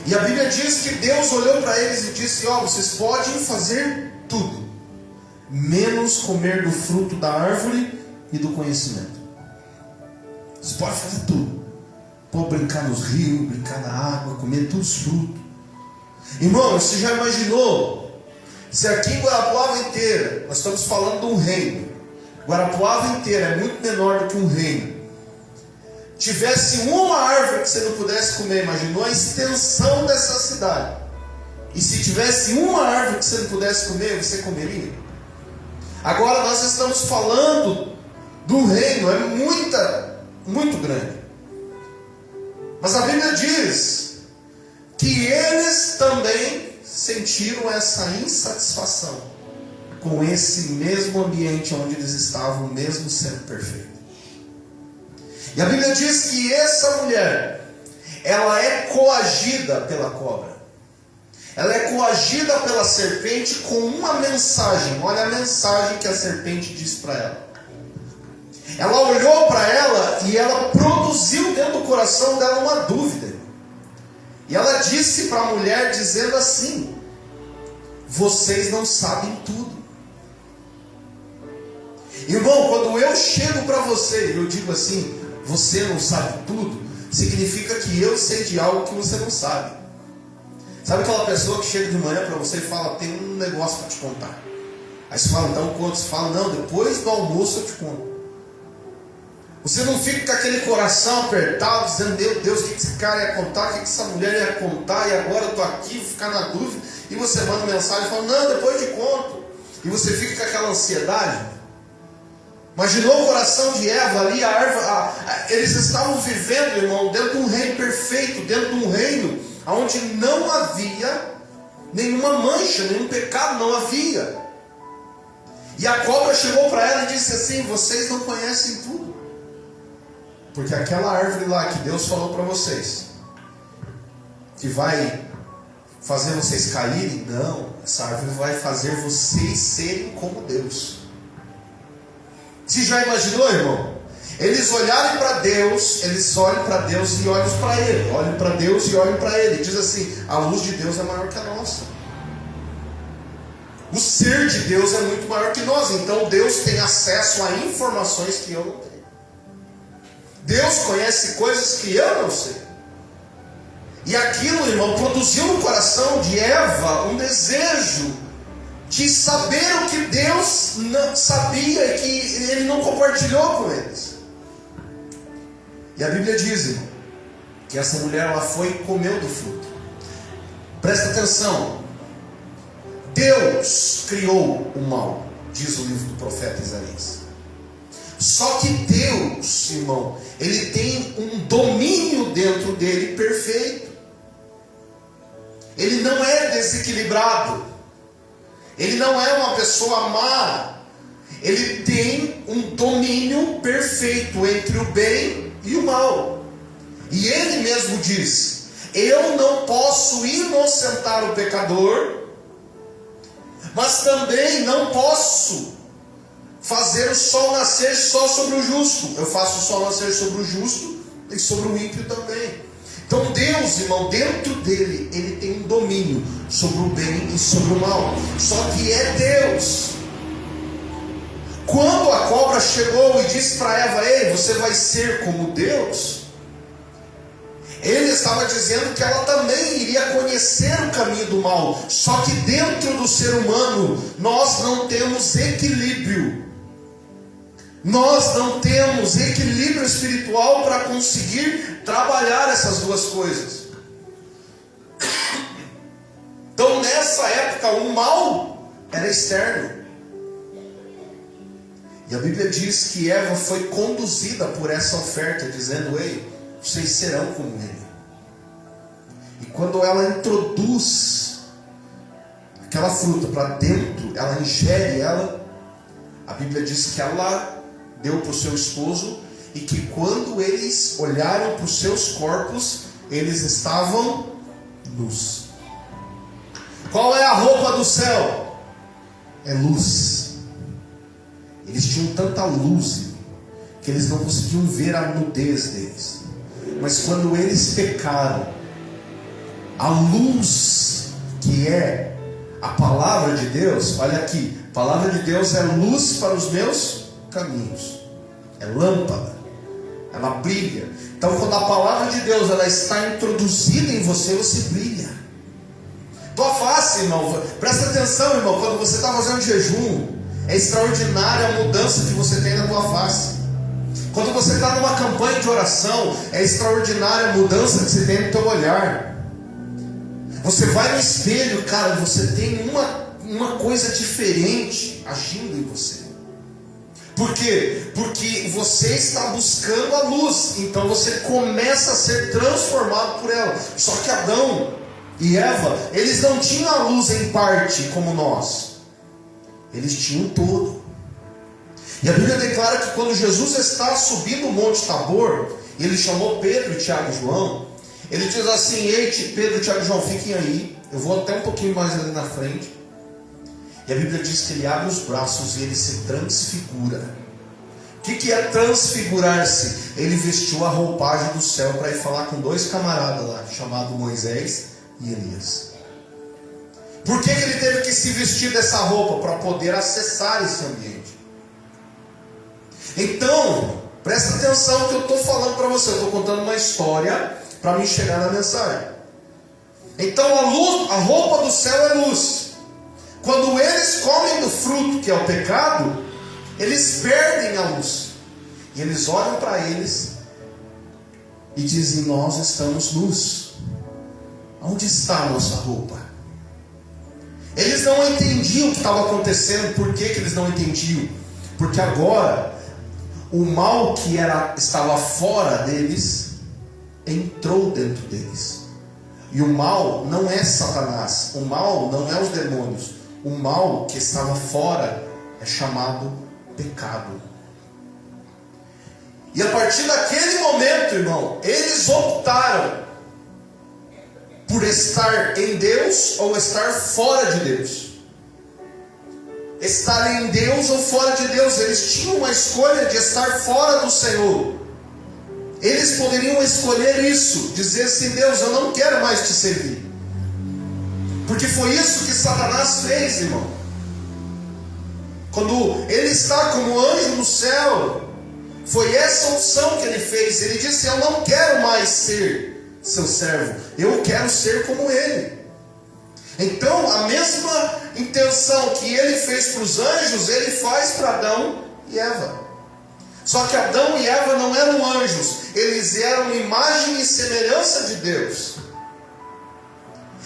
Speaker 1: E a Bíblia diz que Deus olhou para eles e disse: ó, vocês podem fazer tudo, menos comer do fruto da árvore e do conhecimento. Vocês podem fazer tudo. Pode brincar nos rios, brincar na água, comer todos os frutos. Irmão, você já imaginou se aqui em Guarapuava inteira, nós estamos falando de um reino, Guarapuava inteira é muito menor do que um reino, tivesse uma árvore que você não pudesse comer? Imaginou a extensão dessa cidade? E se tivesse uma árvore que você não pudesse comer, você comeria? Agora nós estamos falando do reino, é muito grande. Mas a Bíblia diz que eles também sentiram essa insatisfação com esse mesmo ambiente onde eles estavam, mesmo sendo perfeito. E a Bíblia diz que essa mulher, ela é coagida pela cobra. Ela é coagida pela serpente com uma mensagem. Olha a mensagem que a serpente diz para ela. Ela olhou para ela e ela produziu dentro do coração dela uma dúvida. E ela disse para a mulher, dizendo assim: vocês não sabem tudo. Irmão, quando eu chego para você e eu digo assim: você não sabe tudo, significa que eu sei de algo que você não sabe. Sabe aquela pessoa que chega de manhã para você e fala: tem um negócio para te contar. Aí você fala: então conta. Você fala: não, depois do almoço eu te conto. Você não fica com aquele coração apertado, dizendo, meu Deus, o que esse cara ia contar, o que essa mulher ia contar, e agora eu estou aqui, vou ficar na dúvida. E você manda mensagem e fala, não, depois te conto. E você fica com aquela ansiedade. Imaginou o coração de Eva ali, eles estavam vivendo, irmão, dentro de um reino perfeito, dentro de um reino onde não havia nenhuma mancha, nenhum pecado, não havia. E a cobra chegou para ela e disse assim, vocês não conhecem tudo. Porque aquela árvore lá que Deus falou para vocês, que vai fazer vocês caírem, não, essa árvore vai fazer vocês serem como Deus. Você já imaginou, irmão? Eles olharem para Deus, eles olham para Deus e olham para Ele, olham para Deus e olham para Ele. Diz assim, a luz de Deus é maior que a nossa. O ser de Deus é muito maior que nós, então Deus tem acesso a informações que eu não tenho. Deus conhece coisas que eu não sei. E aquilo, irmão, produziu no coração de Eva um desejo de saber o que Deus não sabia e que Ele não compartilhou com eles. E a Bíblia diz, irmão, que essa mulher ela foi e comeu do fruto. Presta atenção. Deus criou o mal, diz o livro do profeta Isaías. Só que Deus, irmão, Ele tem um domínio dentro dele perfeito. Ele não é desequilibrado. Ele não é uma pessoa má. Ele tem um domínio perfeito entre o bem e o mal. E Ele mesmo diz, eu não posso inocentar o pecador, mas também não posso fazer o sol nascer só sobre o justo. Eu faço o sol nascer sobre o justo e sobre o ímpio também. Então Deus, irmão, dentro dele, Ele tem um domínio sobre o bem e sobre o mal. Só que é Deus. Quando a cobra chegou e disse para Eva, ei, você vai ser como Deus, Ele estava dizendo que ela também iria conhecer o caminho do mal. Só que dentro do ser humano, nós não temos equilíbrio. Nós não temos equilíbrio espiritual para conseguir trabalhar essas duas coisas. Então nessa época o mal era externo. E a Bíblia diz que Eva foi conduzida por essa oferta, dizendo, ei, vocês serão como ele. E quando ela introduz aquela fruta para dentro, ela ingere ela, a Bíblia diz que ela deu para o seu esposo, e que quando eles olharam para os seus corpos, eles estavam nus. Qual é a roupa do céu? É luz. Eles tinham tanta luz que eles não conseguiam ver a nudez deles. Mas quando eles pecaram, a luz que é a palavra de Deus, olha aqui, a palavra de Deus é luz para os meus caminhos, é lâmpada, ela brilha. Então quando a palavra de Deus ela está introduzida em você, você brilha. Tua face, irmão, presta atenção, irmão, quando você está fazendo jejum, é extraordinária a mudança que você tem na tua face. Quando você está numa campanha de oração, é extraordinária a mudança que você tem no teu olhar. Você vai no espelho, cara, você tem uma coisa diferente agindo em você. Por quê? Porque você está buscando a luz, então você começa a ser transformado por ela. Só que Adão e Eva, eles não tinham a luz em parte como nós. Eles tinham todo. E a Bíblia declara que quando Jesus está subindo o Monte Tabor, ele chamou Pedro, Tiago e João. Ele diz assim, ei, Pedro, Tiago e João, fiquem aí. Eu vou até um pouquinho mais ali na frente. E a Bíblia diz que ele abre os braços e ele se transfigura. O que é transfigurar-se? Ele vestiu a roupagem do céu para ir falar com dois camaradas lá, chamados Moisés e Elias. Por que ele teve que se vestir dessa roupa? Para poder acessar esse ambiente. Então, presta atenção no que eu estou falando para você. Eu estou contando uma história para me chegar na mensagem. Então a roupa do céu é luz. Quando eles comem do fruto que é o pecado, eles perdem a luz. E eles olham para eles e dizem: nós estamos nus. Onde está a nossa roupa? Eles não entendiam o que estava acontecendo. Por que eles não entendiam? Porque agora o mal que estava fora deles entrou dentro deles. E o mal não é Satanás, o mal não é os demônios. O mal que estava fora é chamado pecado. E a partir daquele momento, irmão, eles optaram por estar em Deus ou estar fora de Deus. Estar em Deus ou fora de Deus. Eles tinham uma escolha de estar fora do Senhor. Eles poderiam escolher isso, dizer assim: Deus, eu não quero mais te servir. Porque foi isso que Satanás fez, irmão. Quando ele está como anjo no céu, foi essa opção que ele fez. Ele disse: eu não quero mais ser seu servo, eu quero ser como ele. Então a mesma intenção que ele fez para os anjos, ele faz para Adão e Eva. Só que Adão e Eva não eram anjos, eles eram imagem e semelhança de Deus.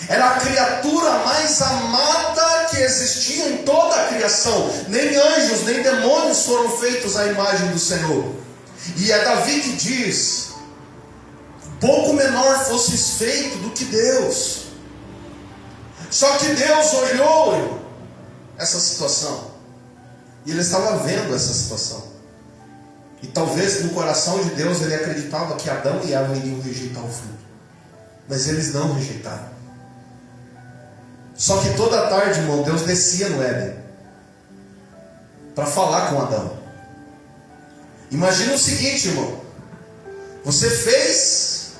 Speaker 1: Era a criatura mais amada que existia em toda a criação. Nem anjos, nem demônios foram feitos à imagem do Senhor. E é Davi que diz: pouco menor fosses feito do que Deus. Só que Deus olhou essa situação, e Ele estava vendo essa situação. E talvez no coração de Deus ele acreditava que Adão e Eva iriam rejeitar o fruto. Mas eles não rejeitaram. Só que toda tarde, irmão, Deus descia no Éden para falar com Adão. Imagina o seguinte, irmão: você fez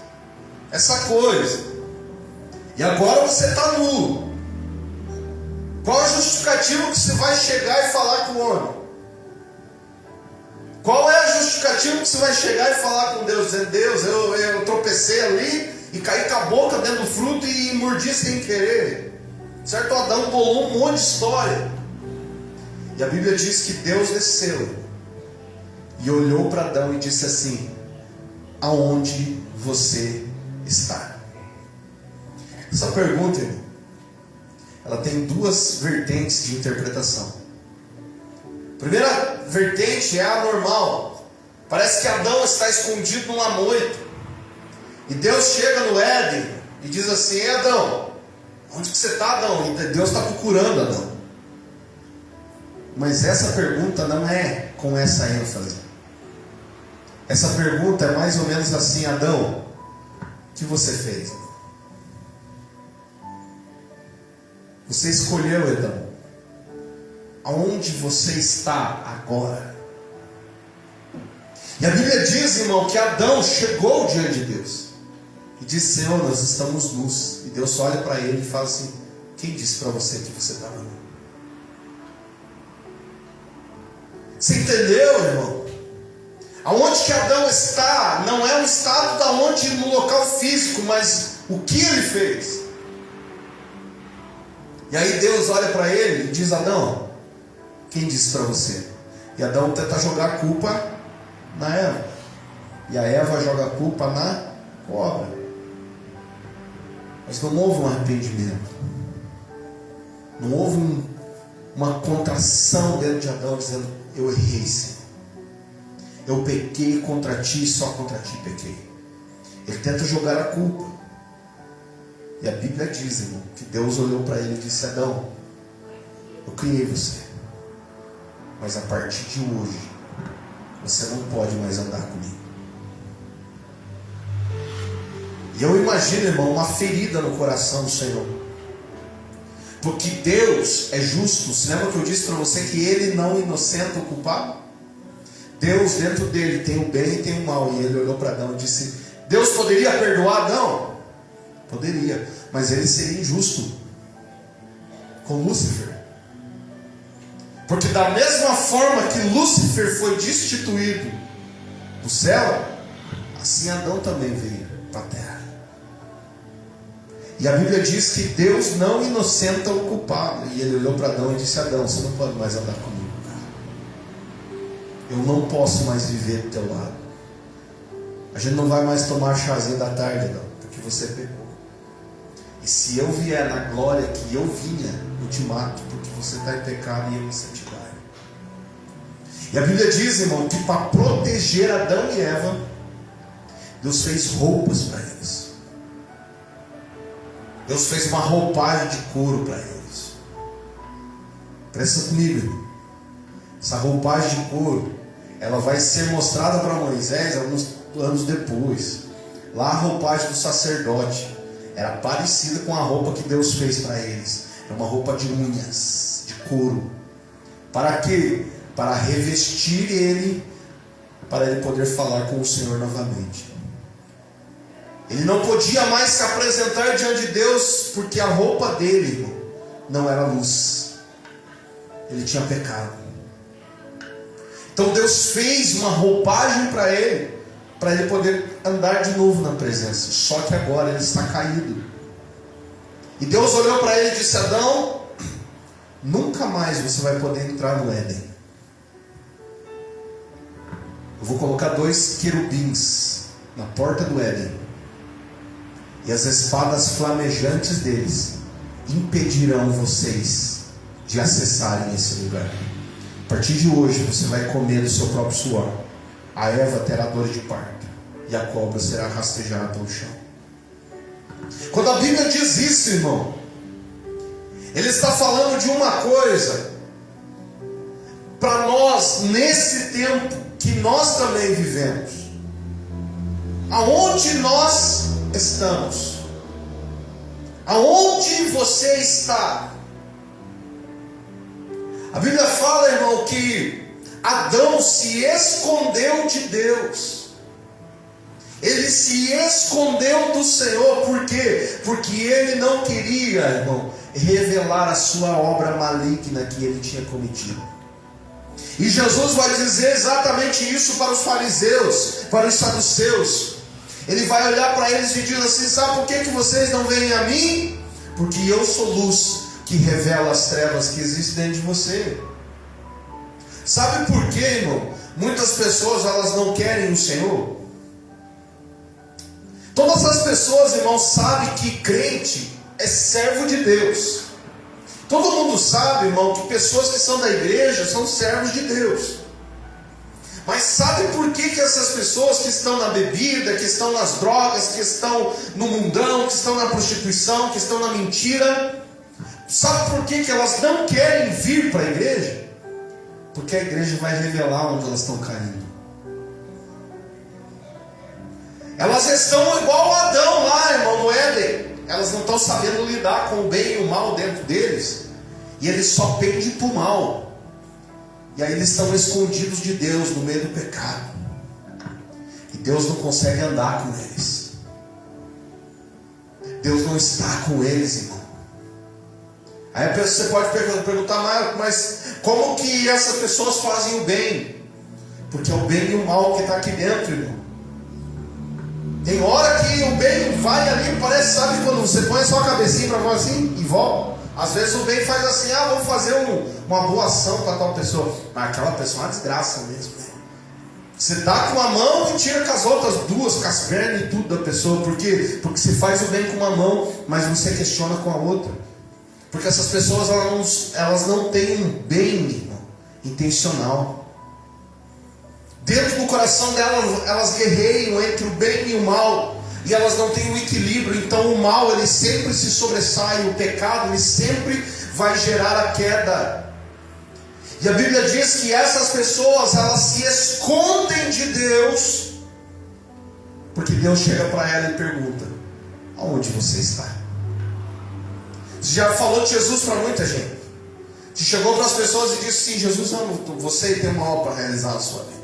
Speaker 1: essa coisa e agora você está nu. Qual a justificativa que você vai chegar e falar com o homem? Qual é a justificativa que você vai chegar e falar com Deus, dizendo: Deus, eu tropecei ali e caí com a boca dentro do fruto e mordi sem querer? Certo? Adão bolou um monte de história. E a Bíblia diz que Deus desceu e olhou para Adão e disse assim: aonde você está? Essa pergunta, irmão, ela tem duas vertentes de interpretação. A primeira vertente é a normal. Parece que Adão está escondido numa moita. E Deus chega no Éden e diz assim: ei, Adão, onde que você está, Adão? E Deus está procurando Adão. Mas essa pergunta não é com essa ênfase. Essa pergunta é mais ou menos assim: Adão, o que você fez? Você escolheu, Adão. Aonde você está agora? E a Bíblia diz, irmão, que Adão chegou diante de Deus e disse: Senhor, nós estamos nus. E Deus olha para ele e fala assim: quem disse para você que você estava nu? Você entendeu, irmão? Aonde que Adão está não é um estado da onde no local físico, mas o que ele fez. E aí Deus olha para ele e diz: Adão, quem disse para você? E Adão tenta jogar a culpa na Eva. E a Eva joga a culpa na cobra. Mas não houve um arrependimento. Não houve uma contração dentro de Adão dizendo: eu errei, Senhor. Eu pequei contra ti e só contra ti pequei. Ele tenta jogar a culpa. E a Bíblia diz, irmão, que Deus olhou para ele e disse: Adão, eu criei você. Mas a partir de hoje, você não pode mais andar comigo. E eu imagino, irmão, uma ferida no coração do Senhor. Porque Deus é justo. Você lembra que eu disse para você que Ele não inocenta o culpado? Deus dentro dele tem o bem e tem o mal. E Ele olhou para Adão e disse: Deus poderia perdoar Adão? Poderia. Mas Ele seria injusto com Lúcifer. Porque da mesma forma que Lúcifer foi destituído do céu, assim Adão também veio para a terra. E a Bíblia diz que Deus não inocenta o culpado. E ele olhou para Adão e disse: Adão, você não pode mais andar comigo, cara. eu não posso mais viver do teu lado. A gente não vai mais tomar chazinho da tarde, não, porque você pecou. E se eu vier na glória que eu vinha, eu te mato, porque você está em pecado e eu em santidade. E a Bíblia diz, irmão, que para proteger Adão e Eva, Deus fez roupas para eles. Deus fez uma roupagem de couro para eles. Presta comigo, irmão. Essa roupagem de couro, ela vai ser mostrada para Moisés alguns anos depois. Lá a roupagem do sacerdote era parecida com a roupa que Deus fez para eles. Era uma roupa de unhas, de couro. Para quê? Para revestir ele, para ele poder falar com o Senhor novamente. Ele não podia mais se apresentar diante de Deus, porque a roupa dele, irmão, não era luz. Ele tinha pecado. Então Deus fez uma roupagem para ele poder andar de novo na presença. Só que agora ele está caído. E Deus olhou para ele e disse: Adão, nunca mais você vai poder entrar no Éden. Eu vou colocar 2 querubins na porta do Éden, e as espadas flamejantes deles impedirão vocês de acessarem esse lugar. A partir de hoje você vai comer do seu próprio suor. A Eva terá dor de parto e a cobra será rastejada pelo chão. Quando a Bíblia diz isso, irmão, ele está falando de uma coisa para nós nesse tempo que nós também vivemos. Aonde nós estamos? Aonde você está? A Bíblia fala, irmão, que Adão se escondeu de Deus. Ele se escondeu do Senhor. Por quê? Porque ele não queria, irmão, revelar a sua obra maligna que ele tinha cometido. E Jesus vai dizer exatamente isso para os fariseus, para os saduceus. Ele vai olhar para eles e diz assim: sabe por que vocês não veem a mim? Porque eu sou luz que revela as trevas que existem dentro de você. Sabe por quê, irmão? Muitas pessoas, elas não querem o Senhor. Todas as pessoas, irmão, sabem que crente é servo de Deus. Todo mundo sabe, irmão, que pessoas que são da igreja são servos de Deus. Mas sabe por que essas pessoas que estão na bebida, que estão nas drogas, que estão no mundão, que estão na prostituição, que estão na mentira, sabe por que elas não querem vir para a igreja? Porque a igreja vai revelar onde elas estão caindo. Elas estão igual a Adão lá, irmão, no Éden. Elas não estão sabendo lidar com o bem e o mal dentro deles. E eles só pendem para o mal. E aí eles estão escondidos de Deus no meio do pecado. E Deus não consegue andar com eles. Deus não está com eles, irmão. Aí você pode perguntar, mas como que essas pessoas fazem o bem? Porque é o bem e o mal que está aqui dentro, irmão. Tem hora que o bem vai ali, parece, sabe, quando você põe a sua cabecinha para fora assim e volta. Às vezes o bem faz assim: vamos fazer uma boa ação para tal pessoa. Mas aquela pessoa é uma desgraça mesmo, né? Você dá com a mão e tira com as outras duas, com as pernas e tudo da pessoa. Por quê? Porque você faz o bem com uma mão, mas você questiona com a outra. Porque essas pessoas, elas não têm um bem, irmão, intencional. Dentro do coração delas, elas guerreiam entre o bem e o mal. E elas não têm um equilíbrio. Então o mal, ele sempre se sobressai. O pecado, ele sempre vai gerar a queda. E a Bíblia diz que essas pessoas, elas se escondem de Deus. Porque Deus chega para ela e pergunta: aonde você está? Você já falou de Jesus para muita gente. Você chegou para as pessoas e disse: sim, Jesus ama você e tem uma obra para realizar na sua vida.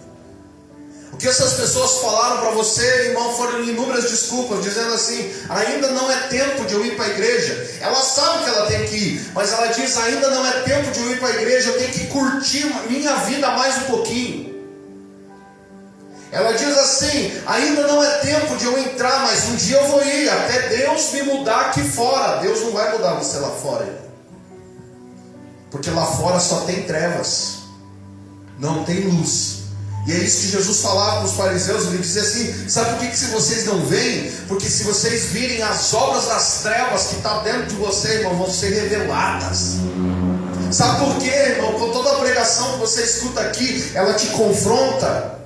Speaker 1: O que essas pessoas falaram para você, irmão, foram inúmeras desculpas, dizendo assim: ainda não é tempo de eu ir para a igreja. Ela sabe que ela tem que ir, mas ela diz: ainda não é tempo de eu ir para a igreja, eu tenho que curtir minha vida mais um pouquinho. Ela diz assim: ainda não é tempo de eu entrar, mas um dia eu vou ir, até Deus me mudar aqui fora. Deus não vai mudar você lá fora, irmão. Porque lá fora só tem trevas, não tem luz. E é isso que Jesus falava para os fariseus. Ele dizia assim: sabe por que se vocês não veem? Porque se vocês virem as obras das trevas que está dentro de você, irmão, vão ser reveladas. Sabe por quê, irmão? Com toda a pregação que você escuta aqui, ela te confronta.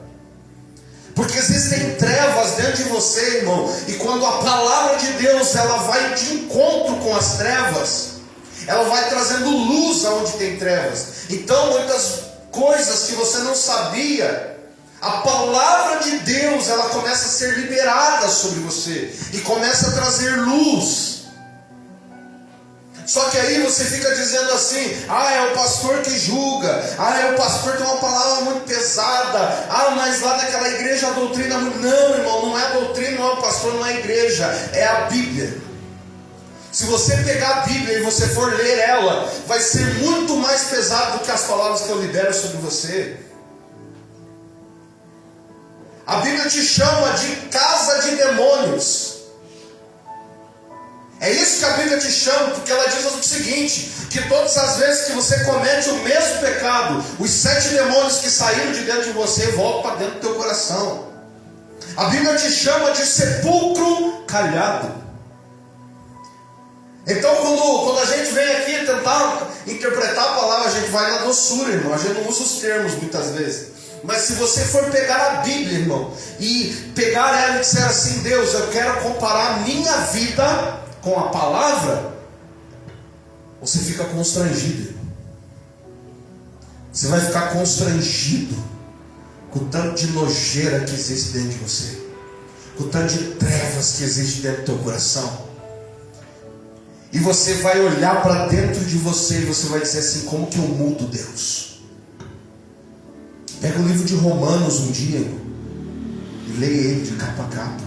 Speaker 1: Porque existem trevas dentro de você, irmão. E quando a palavra de Deus ela vai de encontro com as trevas, ela vai trazendo luz aonde tem trevas. Então muitas coisas que você não sabia, a palavra de Deus ela começa a ser liberada sobre você e começa a trazer luz. Só que aí você fica dizendo assim: ah, é o pastor que julga, ah, é o pastor que tem uma palavra muito pesada, ah, mas lá naquela igreja a doutrina... Não, irmão, não é a doutrina, não é o pastor, não é a igreja, é a Bíblia. Se você pegar a Bíblia e você for ler ela, vai ser muito mais pesado do que as palavras que eu libero sobre você. A Bíblia te chama de casa de demônios. É isso que a Bíblia te chama, porque ela diz o seguinte: que todas as vezes que você comete o mesmo pecado, os 7 demônios que saíram de dentro de você voltam para dentro do teu coração. A Bíblia te chama de sepulcro calhado. Então quando a gente vem aqui tentar interpretar a palavra, a gente vai na doçura, irmão. A gente não usa os termos muitas vezes. Mas se você for pegar a Bíblia, irmão, e pegar ela e disser assim: Deus, eu quero comparar a minha vida com a palavra, você fica constrangido, irmão. Você vai ficar constrangido com o tanto de nojeira que existe dentro de você, com o tanto de trevas que existe dentro do teu coração. E você vai olhar para dentro de você e você vai dizer assim: como que eu mudo, Deus? Pega o livro de Romanos um dia, irmão, e leia ele de capa a capa.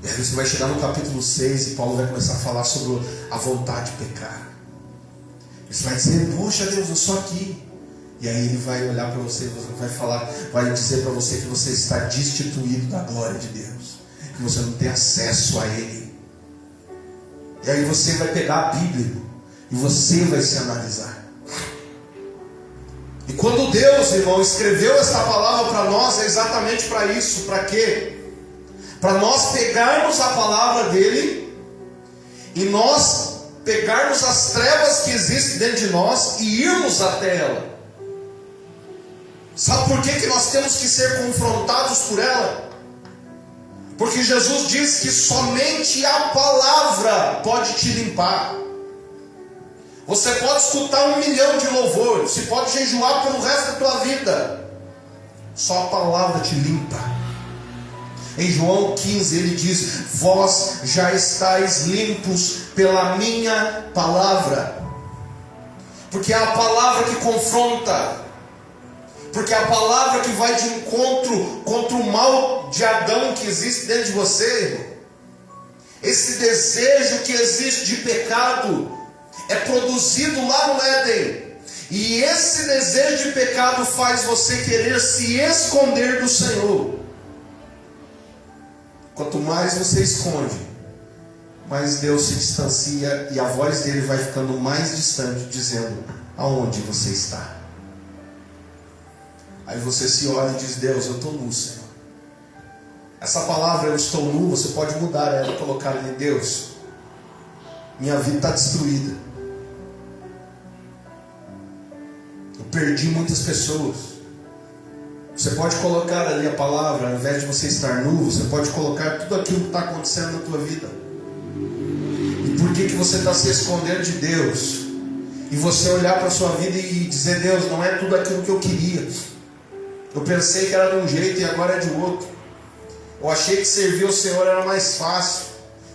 Speaker 1: E aí você vai chegar no capítulo 6 e Paulo vai começar a falar sobre a vontade de pecar. E você vai dizer: poxa, Deus, eu sou aqui. E aí ele vai olhar para você e vai falar, vai dizer para você que você está destituído da glória de Deus, que você não tem acesso a Ele. E aí você vai pegar a Bíblia e você vai se analisar. E quando Deus, irmão, escreveu essa palavra para nós, é exatamente para isso. Para quê? Para nós pegarmos a palavra dele e nós pegarmos as trevas que existem dentro de nós e irmos até ela. Sabe por que nós temos que ser confrontados por ela? Porque Jesus diz que somente a palavra pode te limpar. Você pode escutar 1 milhão de louvores, você pode jejuar pelo resto da tua vida, só a palavra te limpa. Em João 15 ele diz: vós já estáis limpos pela minha palavra. Porque é a palavra que confronta, porque é a palavra que vai de encontro contra o mal de Adão que existe dentro de você, irmão. Esse desejo que existe de pecado é produzido lá no Éden. E esse desejo de pecado faz você querer se esconder do Senhor. Quanto mais você esconde, mais Deus se distancia e a voz dele vai ficando mais distante, dizendo: aonde você está? Aí você se olha e diz: Deus, eu estou nu, Senhor. Essa palavra, eu estou nu, você pode mudar ela e colocar ali: Deus, minha vida está destruída. Eu perdi muitas pessoas. Você pode colocar ali a palavra, ao invés de você estar nu, você pode colocar tudo aquilo que está acontecendo na tua vida. E por que você está se escondendo de Deus? E você olhar para a sua vida e dizer: Deus, não é tudo aquilo que eu queria. Eu pensei que era de um jeito e agora é de outro. Eu achei que servir o Senhor era mais fácil.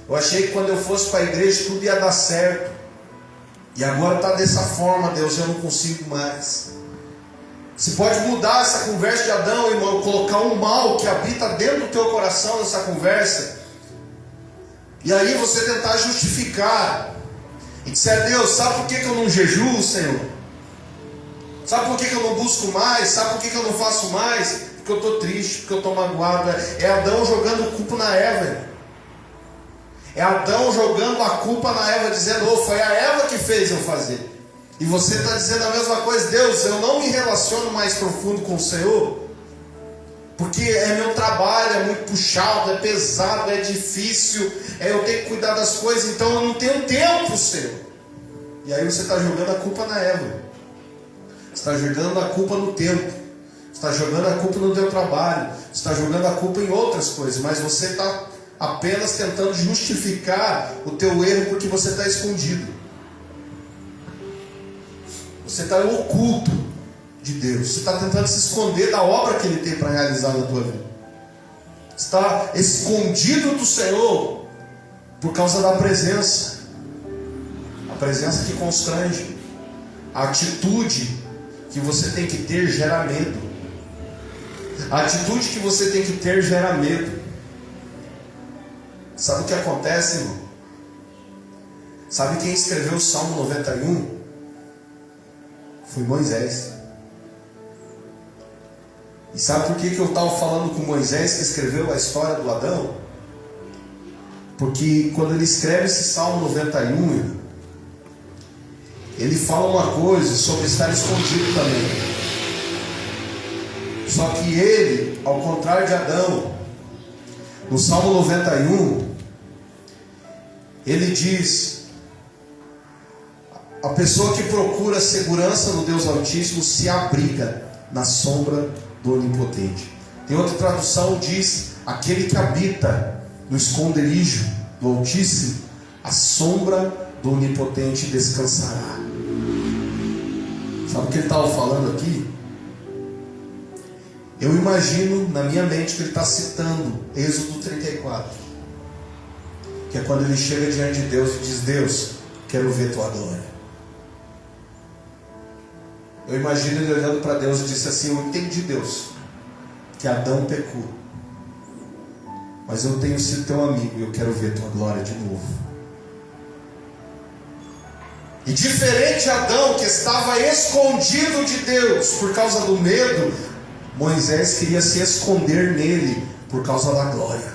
Speaker 1: Eu achei que quando eu fosse para a igreja tudo ia dar certo. E agora está dessa forma, Deus, eu não consigo mais. Você pode mudar essa conversa de Adão, irmão, colocar um mal que habita dentro do teu coração nessa conversa. E aí você tentar justificar. E dizer: Deus, sabe por que eu não jejuo, Senhor? Sabe por que eu não busco mais? Sabe por que eu não faço mais? Porque eu estou triste, porque eu estou magoado. É Adão jogando culpa na Eva. É Adão jogando a culpa na Eva, dizendo: oh, foi a Eva que fez eu fazer. E você está dizendo a mesma coisa: Deus, eu não me relaciono mais profundo com o Senhor, porque é meu trabalho, é muito puxado, é pesado, é difícil, eu tenho que cuidar das coisas, então eu não tenho tempo, Senhor. E aí você está jogando a culpa na Eva, você está jogando a culpa no tempo, você está jogando a culpa no teu trabalho, você está jogando a culpa em outras coisas, mas você está apenas tentando justificar o teu erro porque você está escondido. Você está oculto de Deus. Você está tentando se esconder da obra que Ele tem para realizar na tua vida. Você está escondido do Senhor por causa da presença. A presença que constrange. A atitude que você tem que ter gera medo. A atitude que você tem que ter gera medo. Sabe o que acontece, irmão? Sabe quem escreveu o Salmo 91? Foi Moisés. E sabe por que eu estava falando com Moisés, que escreveu a história do Adão? Porque quando ele escreve esse Salmo 91, ele fala uma coisa sobre estar escondido também. Só que ele, ao contrário de Adão, no Salmo 91, ele diz: a pessoa que procura segurança no Deus Altíssimo se abriga na sombra do Onipotente. Tem outra tradução que diz: aquele que habita no esconderijo do Altíssimo, a sombra do Onipotente descansará. Sabe o que ele estava falando aqui? Eu imagino na minha mente que ele está citando Êxodo 34, que é quando ele chega diante de Deus e diz: Deus, quero ver tua glória. Eu imagino ele olhando para Deus e disse assim: eu entendi, Deus, que Adão pecou, mas eu tenho sido teu amigo e eu quero ver tua glória de novo. E diferente de Adão, que estava escondido de Deus por causa do medo, Moisés queria se esconder nele por causa da glória.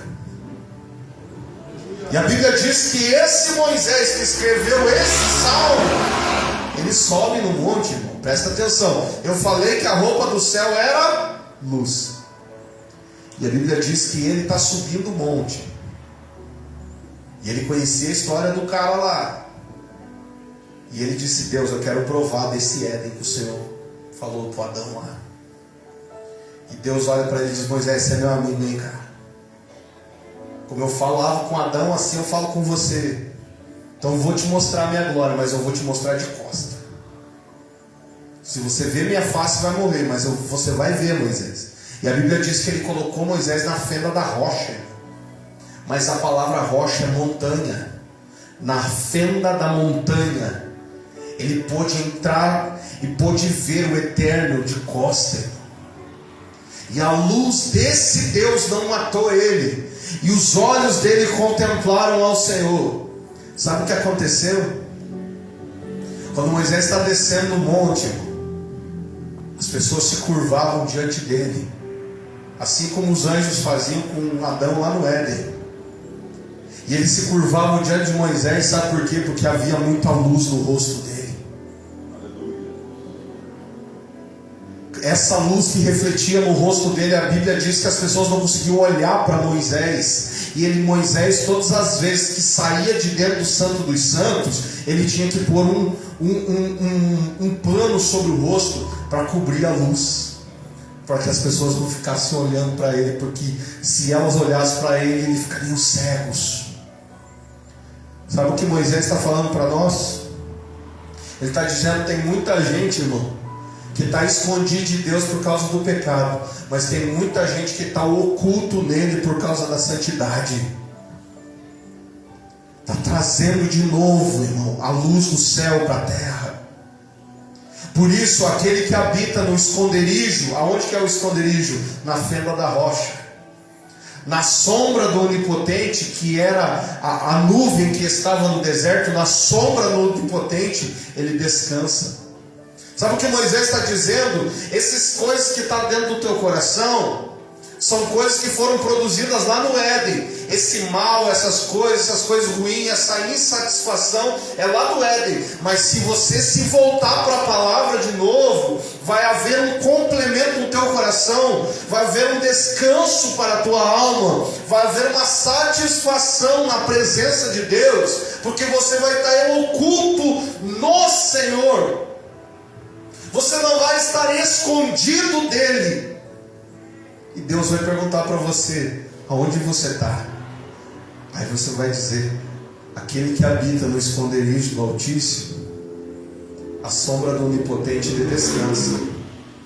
Speaker 1: E a Bíblia diz que esse Moisés que escreveu esse salmo, ele sobe no monte, irmão. Presta atenção. Eu falei que a roupa do céu era luz. E a Bíblia diz que ele está subindo o monte. E ele conhecia a história do cara lá. E ele disse: Deus, eu quero provar desse Éden que o Senhor falou para Adão lá. E Deus olha para ele e diz: Moisés, você é meu amigo, hein, cara? Como eu falava com Adão, assim eu falo com você. Então eu vou te mostrar a minha glória, mas eu vou te mostrar de costa. Se você ver minha face, vai morrer, mas você vai ver, Moisés. E a Bíblia diz que ele colocou Moisés na fenda da rocha. Mas a palavra rocha é montanha. Na fenda da montanha, ele pôde entrar e pôde ver o eterno de costa. E a luz desse Deus não matou ele. E os olhos dele contemplaram ao Senhor. Sabe o que aconteceu? Quando Moisés está descendo no monte, as pessoas se curvavam diante dele, assim como os anjos faziam com Adão lá no Éden. E eles se curvavam diante de Moisés, sabe por quê? Porque havia muita luz no rosto dele. Essa luz que refletia no rosto dele, a Bíblia diz que as pessoas não conseguiam olhar para Moisés. E Moisés, todas as vezes que saía de dentro do Santo dos Santos, ele tinha que pôr um pano sobre o rosto para cobrir a luz, para que as pessoas não ficassem olhando para ele, porque se elas olhassem para ele, eles ficariam cegos. Sabe o que Moisés está falando para nós? Ele está dizendo: tem muita gente, irmão, que está escondido de Deus por causa do pecado, mas tem muita gente que está oculto nele por causa da santidade. Está trazendo de novo, irmão, a luz do céu para a terra. Por isso, aquele que habita no esconderijo, aonde que é o esconderijo? Na fenda da rocha, na sombra do Onipotente, que era a nuvem que estava no deserto, na sombra do Onipotente, ele descansa. Sabe o que Moisés está dizendo? Essas coisas que estão dentro do teu coração, São coisas que foram produzidas lá no Éden. Esse mal, essas coisas ruins, essa insatisfação é lá do Éden. Mas se você se voltar para a palavra de novo, vai haver um complemento no teu coração, vai haver um descanso para a tua alma, vai haver uma satisfação na presença de Deus, porque você vai estar oculto no Senhor. Você não vai estar escondido dele. E Deus vai perguntar para você: aonde você está? Aí você vai dizer: aquele que habita no esconderijo do Altíssimo, a sombra do Onipotente ele descansa.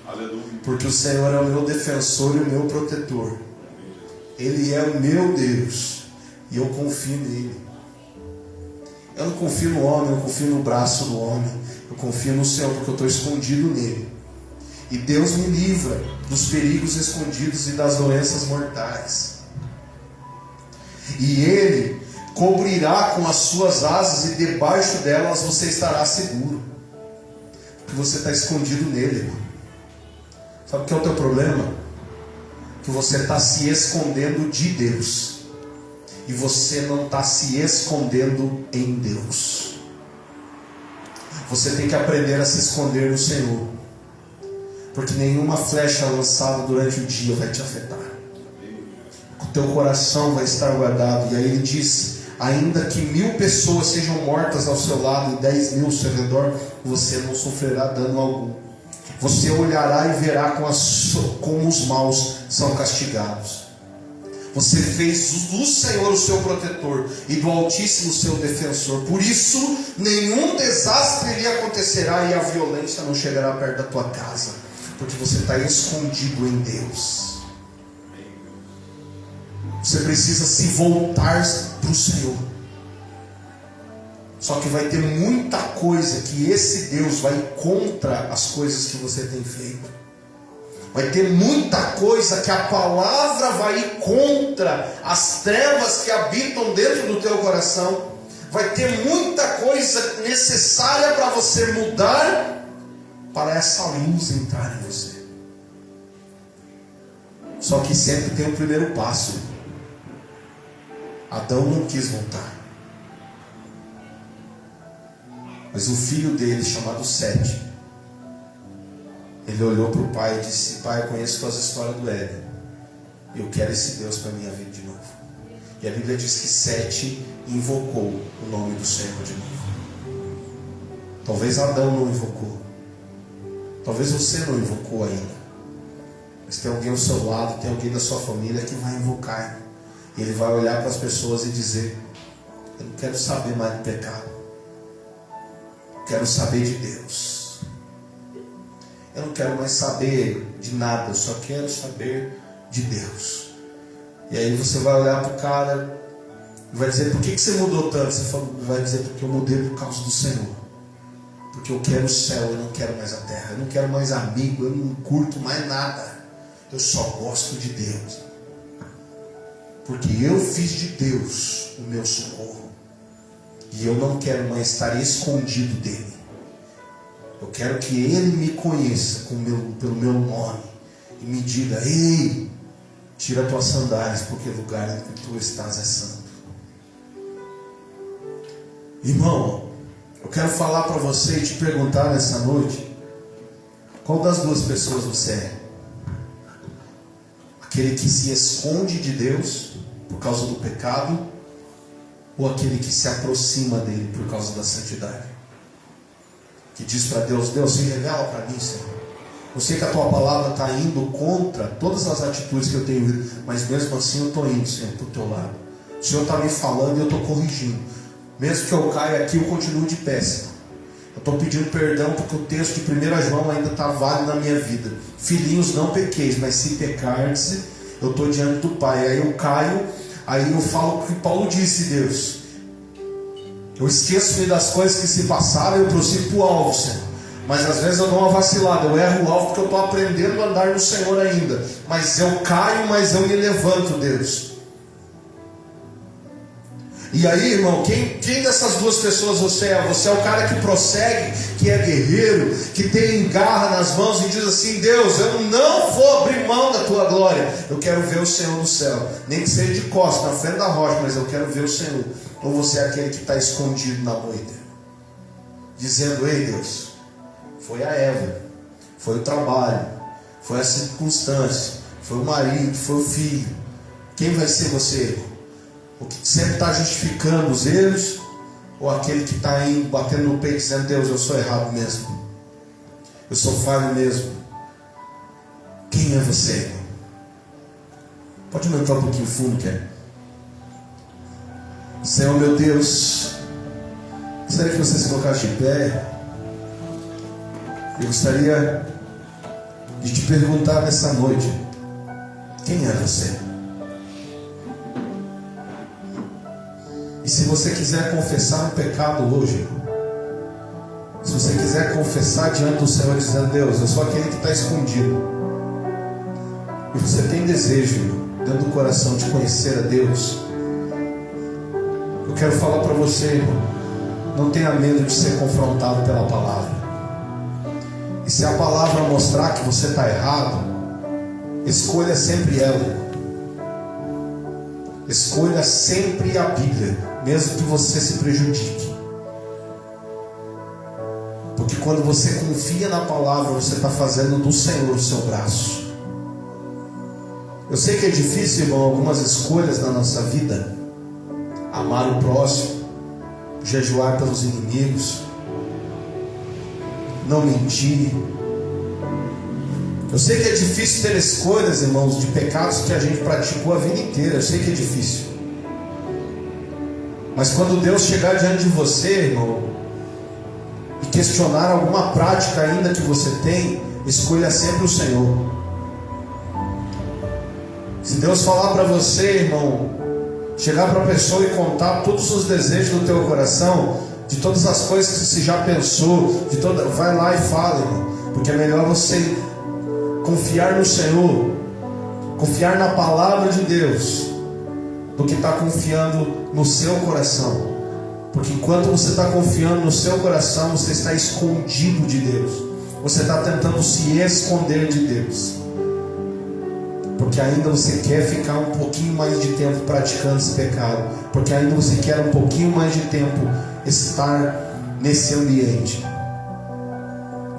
Speaker 1: Aleluia. Porque o Senhor é o meu defensor e o meu protetor. Ele é o meu Deus e eu confio nele. Eu não confio no homem, eu confio no braço do homem. Eu confio no Senhor porque eu estou escondido nele. E Deus me livra dos perigos escondidos e das doenças mortais. E Ele cobrirá com as suas asas e debaixo delas você estará seguro. Porque você está escondido nele, irmão. Sabe o que é o teu problema? Que você está se escondendo de Deus. E você não está se escondendo em Deus. Você tem que aprender a se esconder no Senhor. Porque nenhuma flecha lançada durante o dia vai te afetar. O teu coração vai estar guardado. E aí ele diz: ainda que 1000 pessoas sejam mortas ao seu lado e 10.000 ao seu redor, você não sofrerá dano algum. Você olhará e verá como os maus são castigados. Você fez do Senhor o seu protetor e do Altíssimo o seu defensor. Por isso, nenhum desastre lhe acontecerá e a violência não chegará perto da tua casa. Porque você está escondido em Deus. Você precisa se voltar para o Senhor. Só que vai ter muita coisa que esse Deus vai contra as coisas que você tem feito. Vai ter muita coisa que a palavra vai ir contra as trevas que habitam dentro do teu coração. Vai ter muita coisa necessária para você mudar, para essa luz entrar em você. Só que sempre tem o primeiro passo. Adão não quis voltar. Mas o filho dele, chamado Sete, ele olhou para o pai e disse: pai, eu conheço todas as histórias do Éden. Eu quero esse Deus para a minha vida de novo. E a Bíblia diz que Sete invocou o nome do Senhor de novo. Talvez Adão não invocou. Talvez você não invocou ainda. Mas tem alguém ao seu lado, tem alguém da sua família que vai invocar. E ele vai olhar para as pessoas e dizer: eu não quero saber mais do pecado. Eu quero saber de Deus. Eu não quero mais saber de nada, eu só quero saber de Deus. E aí você vai olhar para o cara e vai dizer: por que você mudou tanto? Você vai dizer: porque eu mudei por causa do Senhor. Porque eu quero o céu, eu não quero mais a terra. Eu não quero mais amigo, eu não curto mais nada. Eu só gosto de Deus. Porque eu fiz de Deus o meu socorro. E eu não quero mais estar escondido dele. Eu quero que ele me conheça pelo meu nome. E me diga: ei, tira tuas sandálias, porque o lugar em que tu estás é santo. Irmão, eu quero falar para você e te perguntar nessa noite: qual das duas pessoas você é? Aquele que se esconde de Deus por causa do pecado, ou aquele que se aproxima dele por causa da santidade? Que diz para Deus: Deus, se revela para mim, Senhor. Eu sei que a tua palavra está indo contra todas as atitudes que eu tenho ido, mas mesmo assim eu estou indo, Senhor, para o teu lado. O Senhor está me falando e eu estou corrigindo. Mesmo que eu caia aqui, eu continuo de pé, Senhor. Eu estou pedindo perdão porque o texto de 1 João ainda está válido na minha vida. Filhinhos, não pequeis, mas se pecardes, eu estou diante do Pai. Aí eu caio, aí eu falo o que Paulo disse, Deus. Eu esqueço-me das coisas que se passaram e eu prossigo para o alvo, Senhor. Mas às vezes eu dou uma vacilada, eu erro o alvo porque eu estou aprendendo a andar no Senhor ainda. Mas eu caio, mas eu me levanto, Deus. E aí, irmão, quem dessas duas pessoas você é? Você é o cara que prossegue, que é guerreiro, que tem garra nas mãos e diz assim: Deus, eu não vou abrir mão da tua glória, eu quero ver o Senhor no céu, nem que seja de costas, na frente da rocha, mas eu quero ver o Senhor. Ou você é aquele que está escondido na moita, dizendo: ei Deus, foi a Eva, foi o trabalho, foi a circunstância, foi o marido, foi o filho. Quem vai ser você? O que sempre está justificando os erros, ou aquele que está aí batendo no peito dizendo: Deus, eu sou errado mesmo, eu sou falho mesmo? Quem é você, irmão? Pode aumentar um pouquinho o fundo, quer? Senhor meu Deus, gostaria que você se colocasse de pé. Eu gostaria de te perguntar nessa noite: quem é você? E se você quiser confessar um pecado hoje, se você quiser confessar diante do Senhor dizendo: Deus, eu sou aquele que está escondido, e você tem desejo dentro do coração de conhecer a Deus, eu quero falar para você, irmão, não tenha medo de ser confrontado pela palavra. E se a palavra mostrar que você está errado, escolha sempre ela. Escolha sempre a Bíblia, mesmo que você se prejudique. Porque quando você confia na palavra, você está fazendo do Senhor o seu braço. Eu sei que é difícil, irmão, algumas escolhas na nossa vida. Amar o próximo, jejuar pelos inimigos, não mentir. Eu sei que é difícil ter escolhas, irmãos, de pecados que a gente praticou a vida inteira. Eu sei que é difícil. Mas quando Deus chegar diante de você, irmão, e questionar alguma prática ainda que você tem, escolha sempre o Senhor. Se Deus falar para você, irmão, chegar para a pessoa e contar todos os desejos do teu coração, de todas as coisas que você já pensou, vai lá e fala, irmão, porque é melhor você confiar no Senhor, confiar na palavra de Deus, do que estar confiando no seu coração. Porque enquanto você está confiando no seu coração, você está escondido de Deus, você está tentando se esconder de Deus, porque ainda você quer ficar um pouquinho mais de tempo praticando esse pecado, porque ainda você quer um pouquinho mais de tempo estar nesse ambiente.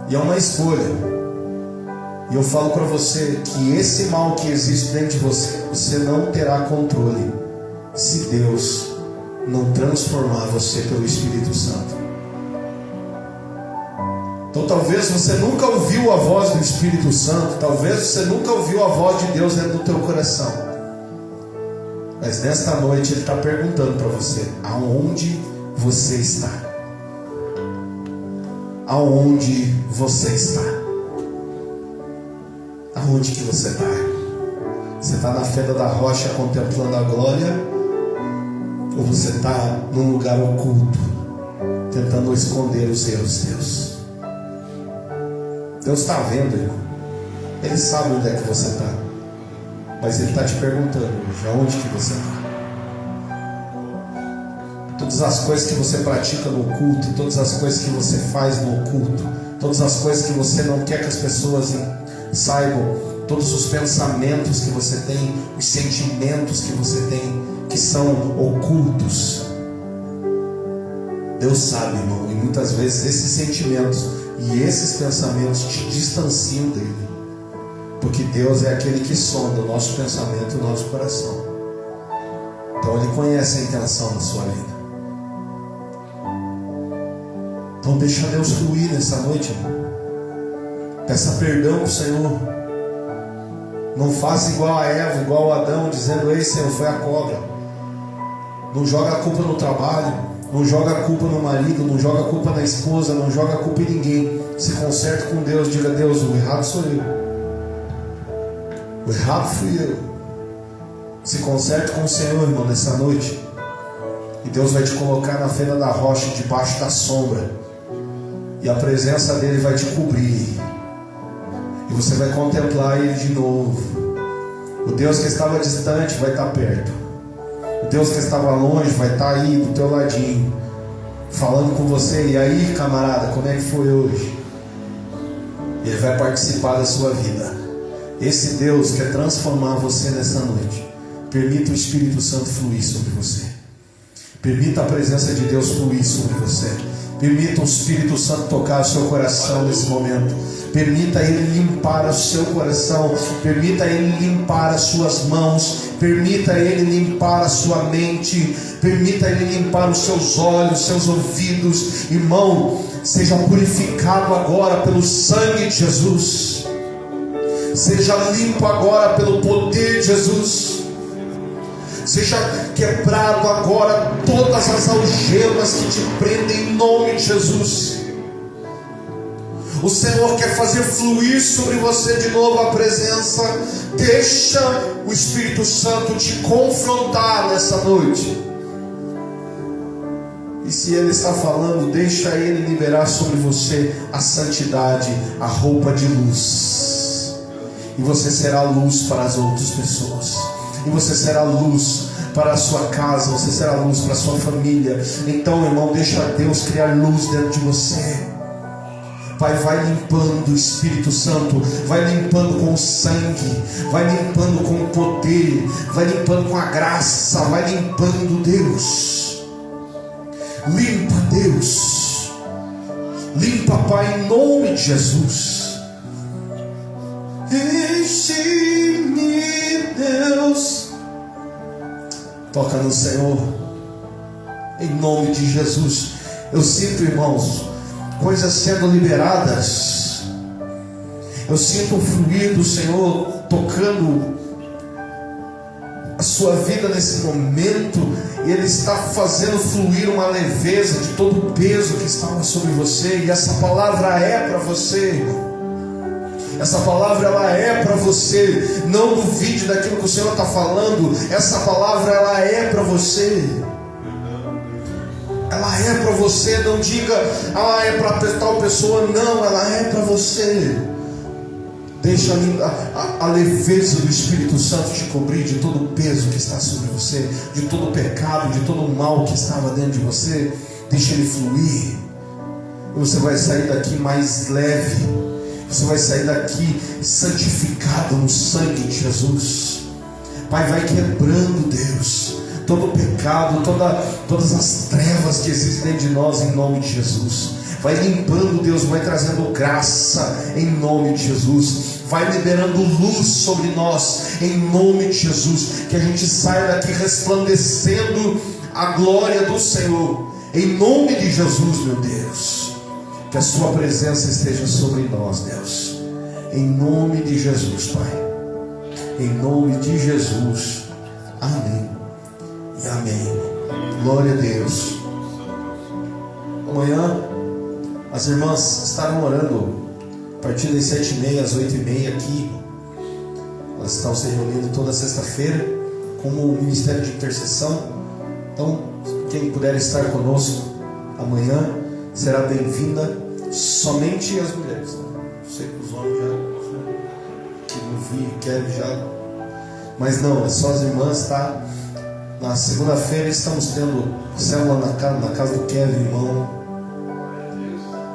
Speaker 1: E é uma escolha. E eu falo para você que esse mal que existe dentro de você, você não terá controle se Deus não transformar você pelo Espírito Santo. Então talvez você nunca ouviu a voz do Espírito Santo, talvez você nunca ouviu a voz de Deus dentro do teu coração, mas nesta noite Ele está perguntando para você: aonde você está? Aonde você está? Aonde que você está? Você está na fenda da rocha contemplando a glória? Ou você está num lugar oculto, tentando esconder os erros teus? Deus está vendo, irmão. Ele sabe onde é que você está. Mas Ele está te perguntando hoje: aonde que você está? Todas as coisas que você pratica no oculto, todas as coisas que você faz no oculto, todas as coisas que você não quer que as pessoas saibam, todos os pensamentos que você tem, os sentimentos que você tem, que são ocultos, Deus sabe, irmão. E muitas vezes esses sentimentos e esses pensamentos te distanciam dele, porque Deus é aquele que sonda o nosso pensamento e o nosso coração. Então Ele conhece a intenção da sua vida. Então deixa Deus fluir nessa noite, irmão. Peça perdão para o Senhor. Não faça igual a Eva, igual a Adão, dizendo: ei Senhor, foi a cobra. Não joga a culpa no trabalho, não joga a culpa no marido, não joga a culpa na esposa, não joga a culpa em ninguém. Se conserte com Deus, diga: Deus, o errado sou eu, o errado fui eu. Se conserte com o Senhor, irmão, nessa noite, e Deus vai te colocar na fenda da rocha, debaixo da sombra, e a presença dele vai te cobrir, e você vai contemplar Ele de novo. O Deus que estava distante vai estar perto. O Deus que estava longe vai estar aí do teu ladinho, falando com você. E aí, camarada, como é que foi hoje? Ele vai participar da sua vida. Esse Deus quer transformar você nessa noite. Permita o Espírito Santo fluir sobre você. Permita a presença de Deus fluir sobre você. Permita o Espírito Santo tocar o seu coração nesse momento. Permita Ele limpar o seu coração. Permita Ele limpar as suas mãos. Permita Ele limpar a sua mente. Permita Ele limpar os seus olhos, seus ouvidos. Irmão, seja purificado agora pelo sangue de Jesus. Seja limpo agora pelo poder de Jesus. Seja quebrado agora todas as algemas que te prendem em nome de Jesus. O Senhor quer fazer fluir sobre você de novo a presença. Deixa o Espírito Santo te confrontar nessa noite. E se Ele está falando, deixa Ele liberar sobre você a santidade, a roupa de luz. E você será luz para as outras pessoas. E você será luz para a sua casa, você será luz para a sua família. Então, irmão, deixa Deus criar luz dentro de você. Pai, vai limpando o Espírito Santo, vai limpando com o sangue, vai limpando com o poder, vai limpando com a graça, vai limpando, Deus. Limpa, Deus. Limpa, Pai, em nome de Jesus. Enche-me, Deus. Toca no Senhor, em nome de Jesus. Eu sinto, irmãos, coisas sendo liberadas. Eu sinto o fluir do Senhor tocando a sua vida nesse momento. E Ele está fazendo fluir uma leveza de todo o peso que estava sobre você. E essa palavra é para você, irmão. Essa palavra, ela é para você. Não duvide daquilo que o Senhor está falando. Essa palavra, ela é para você. Ela é para você. Não diga, é para tal pessoa. Não, ela é para você. Deixa a leveza do Espírito Santo te cobrir de todo o peso que está sobre você, de todo o pecado, de todo o mal que estava dentro de você. Deixa ele fluir. E você vai sair daqui mais leve. Você vai sair daqui santificado no sangue de Jesus. Pai, vai quebrando, Deus, todo o pecado, todas as trevas que existem dentro de nós, em nome de Jesus. Vai limpando, Deus, vai trazendo graça, em nome de Jesus. Vai liberando luz sobre nós, em nome de Jesus. Que a gente saia daqui resplandecendo a glória do Senhor, em nome de Jesus, meu Deus. Que a sua presença esteja sobre nós, Deus. Em nome de Jesus, Pai. Em nome de Jesus. Amém. E amém. Glória a Deus. Amanhã as irmãs estarão orando a partir das 7h30 às 8h30 aqui. Elas estão se reunindo toda sexta-feira como o Ministério de Intercessão. Então, quem puder estar conosco amanhã será bem-vinda. Somente as mulheres, tá? Sei que os homens já que não vi, querem já, mas não, é só as irmãs, tá? Na segunda-feira estamos tendo célula na casa do Kevin, irmão.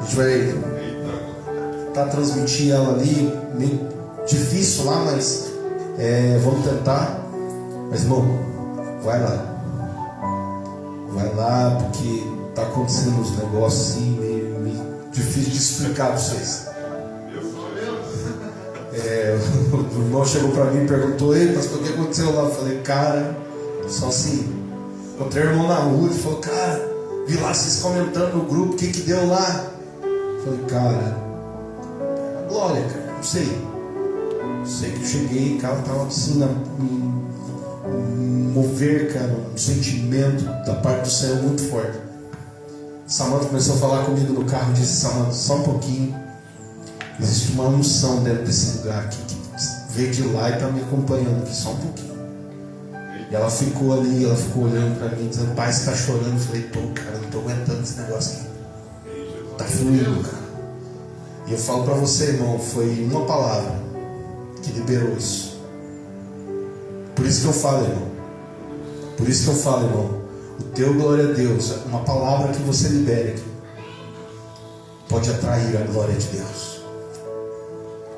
Speaker 1: A gente vai transmitir ela ali, meio difícil lá, mas vamos tentar. Mas, irmão, vai lá, porque tá acontecendo uns negócios assim meio difícil de explicar para vocês. O irmão chegou para mim e perguntou: ei, pastor, o que aconteceu lá? Eu falei: cara, só assim. Encontrei o irmão na rua e falou: cara, vi lá vocês comentando no grupo, o que deu lá? Eu falei: cara, glória, cara, não sei. Sei que eu cheguei e cara, estava assim, mover, cara, um sentimento da parte do Senhor muito forte. Samanta começou a falar comigo no carro e disse: Samanta, só um pouquinho. Existe uma unção dentro desse lugar aqui que veio de lá e está me acompanhando aqui, só um pouquinho. E ela ficou ali, ela ficou olhando para mim, dizendo: pai, você está chorando? Eu falei: tô, cara, não estou aguentando esse negócio aqui. Está fluindo, cara. E eu falo para você, irmão, foi uma palavra que liberou isso. Por isso que eu falo, irmão, Por isso que eu falo, irmão, o teu glória a Deus, uma palavra que você libere aqui, pode atrair a glória de Deus.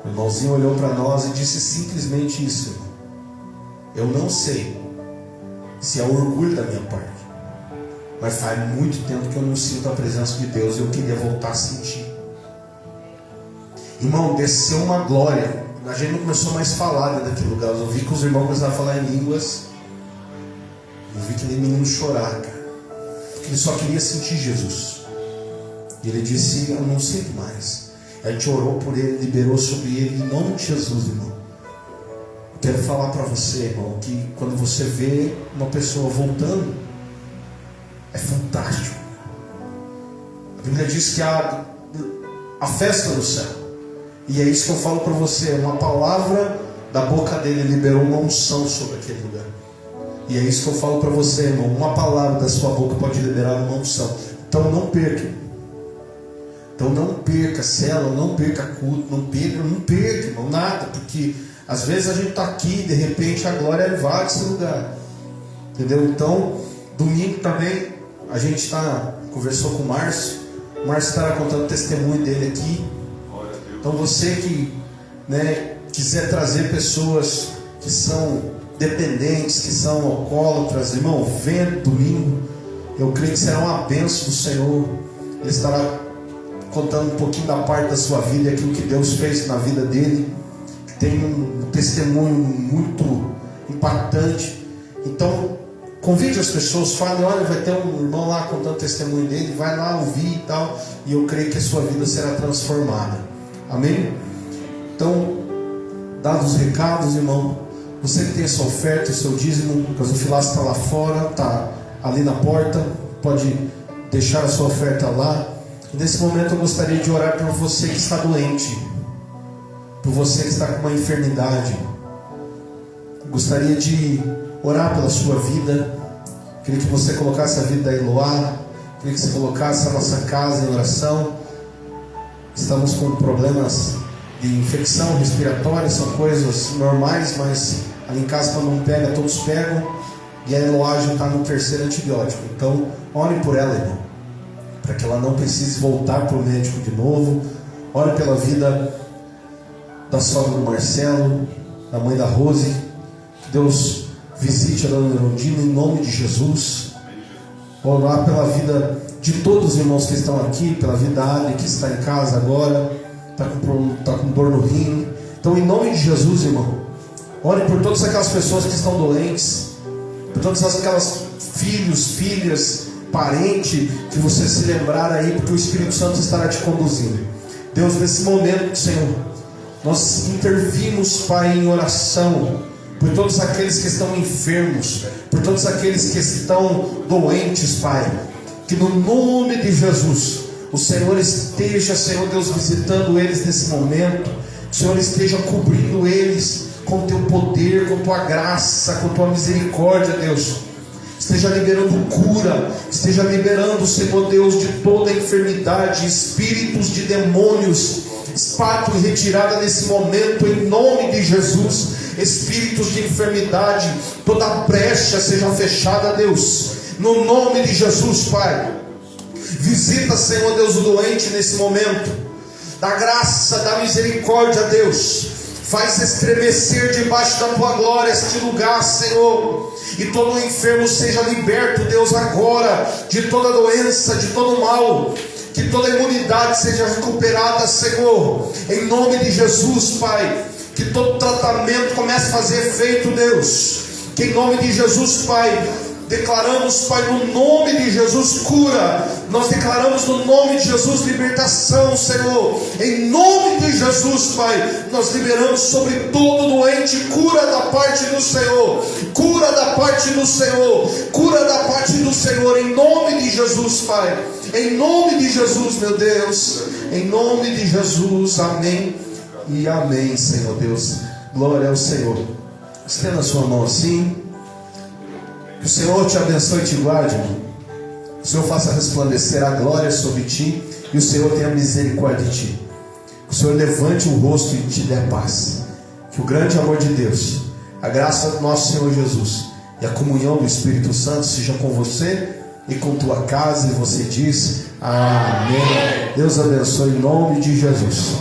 Speaker 1: O irmãozinho olhou para nós e disse simplesmente isso, irmão. Eu não sei se é orgulho da minha parte, mas faz muito tempo que eu não sinto a presença de Deus e eu queria voltar a sentir. Irmão, desceu uma glória. A gente não começou mais a falar dentro daquele lugar. Eu vi que os irmãos começaram a falar em línguas. Eu vi aquele menino chorar, cara. Porque ele só queria sentir Jesus. E ele disse, eu não sinto mais. A gente orou por ele, liberou sobre ele em nome de Jesus, irmão. Eu quero falar para você, irmão, que quando você vê uma pessoa voltando, é fantástico. A Bíblia diz que há a festa no céu. E é isso que eu falo para você. Uma palavra da boca dele liberou uma unção sobre aquele lugar. E é isso que eu falo para você, irmão. Uma palavra da sua boca pode liberar uma unção. Então não perca. Então não perca célula, não perca culto, não perca, irmão, nada. Porque às vezes a gente está aqui e de repente a glória invade esse lugar. Entendeu? Então, domingo também a gente conversou com o Márcio. O Márcio estará contando o testemunho dele aqui. Então você que quiser trazer pessoas que são dependentes, que são alcoólatras, irmão, venha domingo. Eu creio que será uma bênção do Senhor. Ele estará contando um pouquinho da parte da sua vida, aquilo que Deus fez na vida dele. Tem um testemunho muito impactante. Então convide as pessoas, fale, olha, vai ter um irmão lá contando o testemunho dele, vai lá ouvir e tal. E eu creio que a sua vida será transformada. Amém? Então, dados os recados, irmão, você que tem a sua oferta, o seu dízimo, o gasofilaço está lá fora, está ali na porta, pode deixar a sua oferta lá. E nesse momento eu gostaria de orar por você que está doente, por você que está com uma enfermidade. Eu gostaria de orar pela sua vida. Queria que você colocasse a vida da Eloá, queria que você colocasse a nossa casa em oração. Estamos com problemas de infecção respiratória, são coisas normais, mas ali em casa quando não pega, todos pegam. E a Eloá já está no 3º antibiótico. Então, ore por ela, irmão, para que ela não precise voltar para o médico de novo. Ore pela vida da sogra do Marcelo, da mãe da Rose. Que Deus visite a dona Erundina em nome de Jesus. Orar pela vida de todos os irmãos que estão aqui, pela vida da Adri que está em casa agora, está com dor no rim. Então, em nome de Jesus, irmão, ore por todas aquelas pessoas que estão doentes, por todas aquelas filhas, parentes, que você se lembrar aí, porque o Espírito Santo estará te conduzindo. Deus, nesse momento, Senhor, nós intervimos, Pai, em oração por todos aqueles que estão enfermos, por todos aqueles que estão doentes, Pai. Que no nome de Jesus, o Senhor esteja, Senhor Deus, visitando eles nesse momento. O Senhor esteja cobrindo eles com Teu poder, com Tua graça, com Tua misericórdia, Deus. Esteja liberando cura, esteja liberando, Senhor Deus, de toda enfermidade, espíritos de demônios, espátula e retirada nesse momento, em nome de Jesus. Espíritos de enfermidade, toda brecha seja fechada, Deus, no nome de Jesus, Pai. Visita, Senhor Deus, o doente nesse momento. Da graça, da misericórdia, Deus. Faz estremecer debaixo da Tua glória este lugar, Senhor. E todo enfermo seja liberto, Deus, agora, de toda doença, de todo mal. Que toda imunidade seja recuperada, Senhor, em nome de Jesus, Pai. Que todo tratamento comece a fazer efeito, Deus. Que em nome de Jesus, Pai, declaramos, Pai, no nome de Jesus, cura. Nós declaramos no nome de Jesus libertação, Senhor. Em nome de Jesus, Pai, nós liberamos sobre todo doente cura da parte do Senhor. Cura da parte do Senhor. Cura da parte do Senhor. Em nome de Jesus, Pai. Em nome de Jesus, meu Deus. Em nome de Jesus. Amém e amém, Senhor Deus. Glória ao Senhor. Estenda a sua mão assim. Que o Senhor te abençoe e te guarde, irmão. O Senhor faça resplandecer a glória sobre ti, e o Senhor tenha misericórdia de ti. Que o Senhor levante o rosto e te dê paz. Que o grande amor de Deus, a graça do nosso Senhor Jesus E a comunhão do Espírito Santo seja com você e com tua casa. E você diz amém. Deus abençoe em nome de Jesus.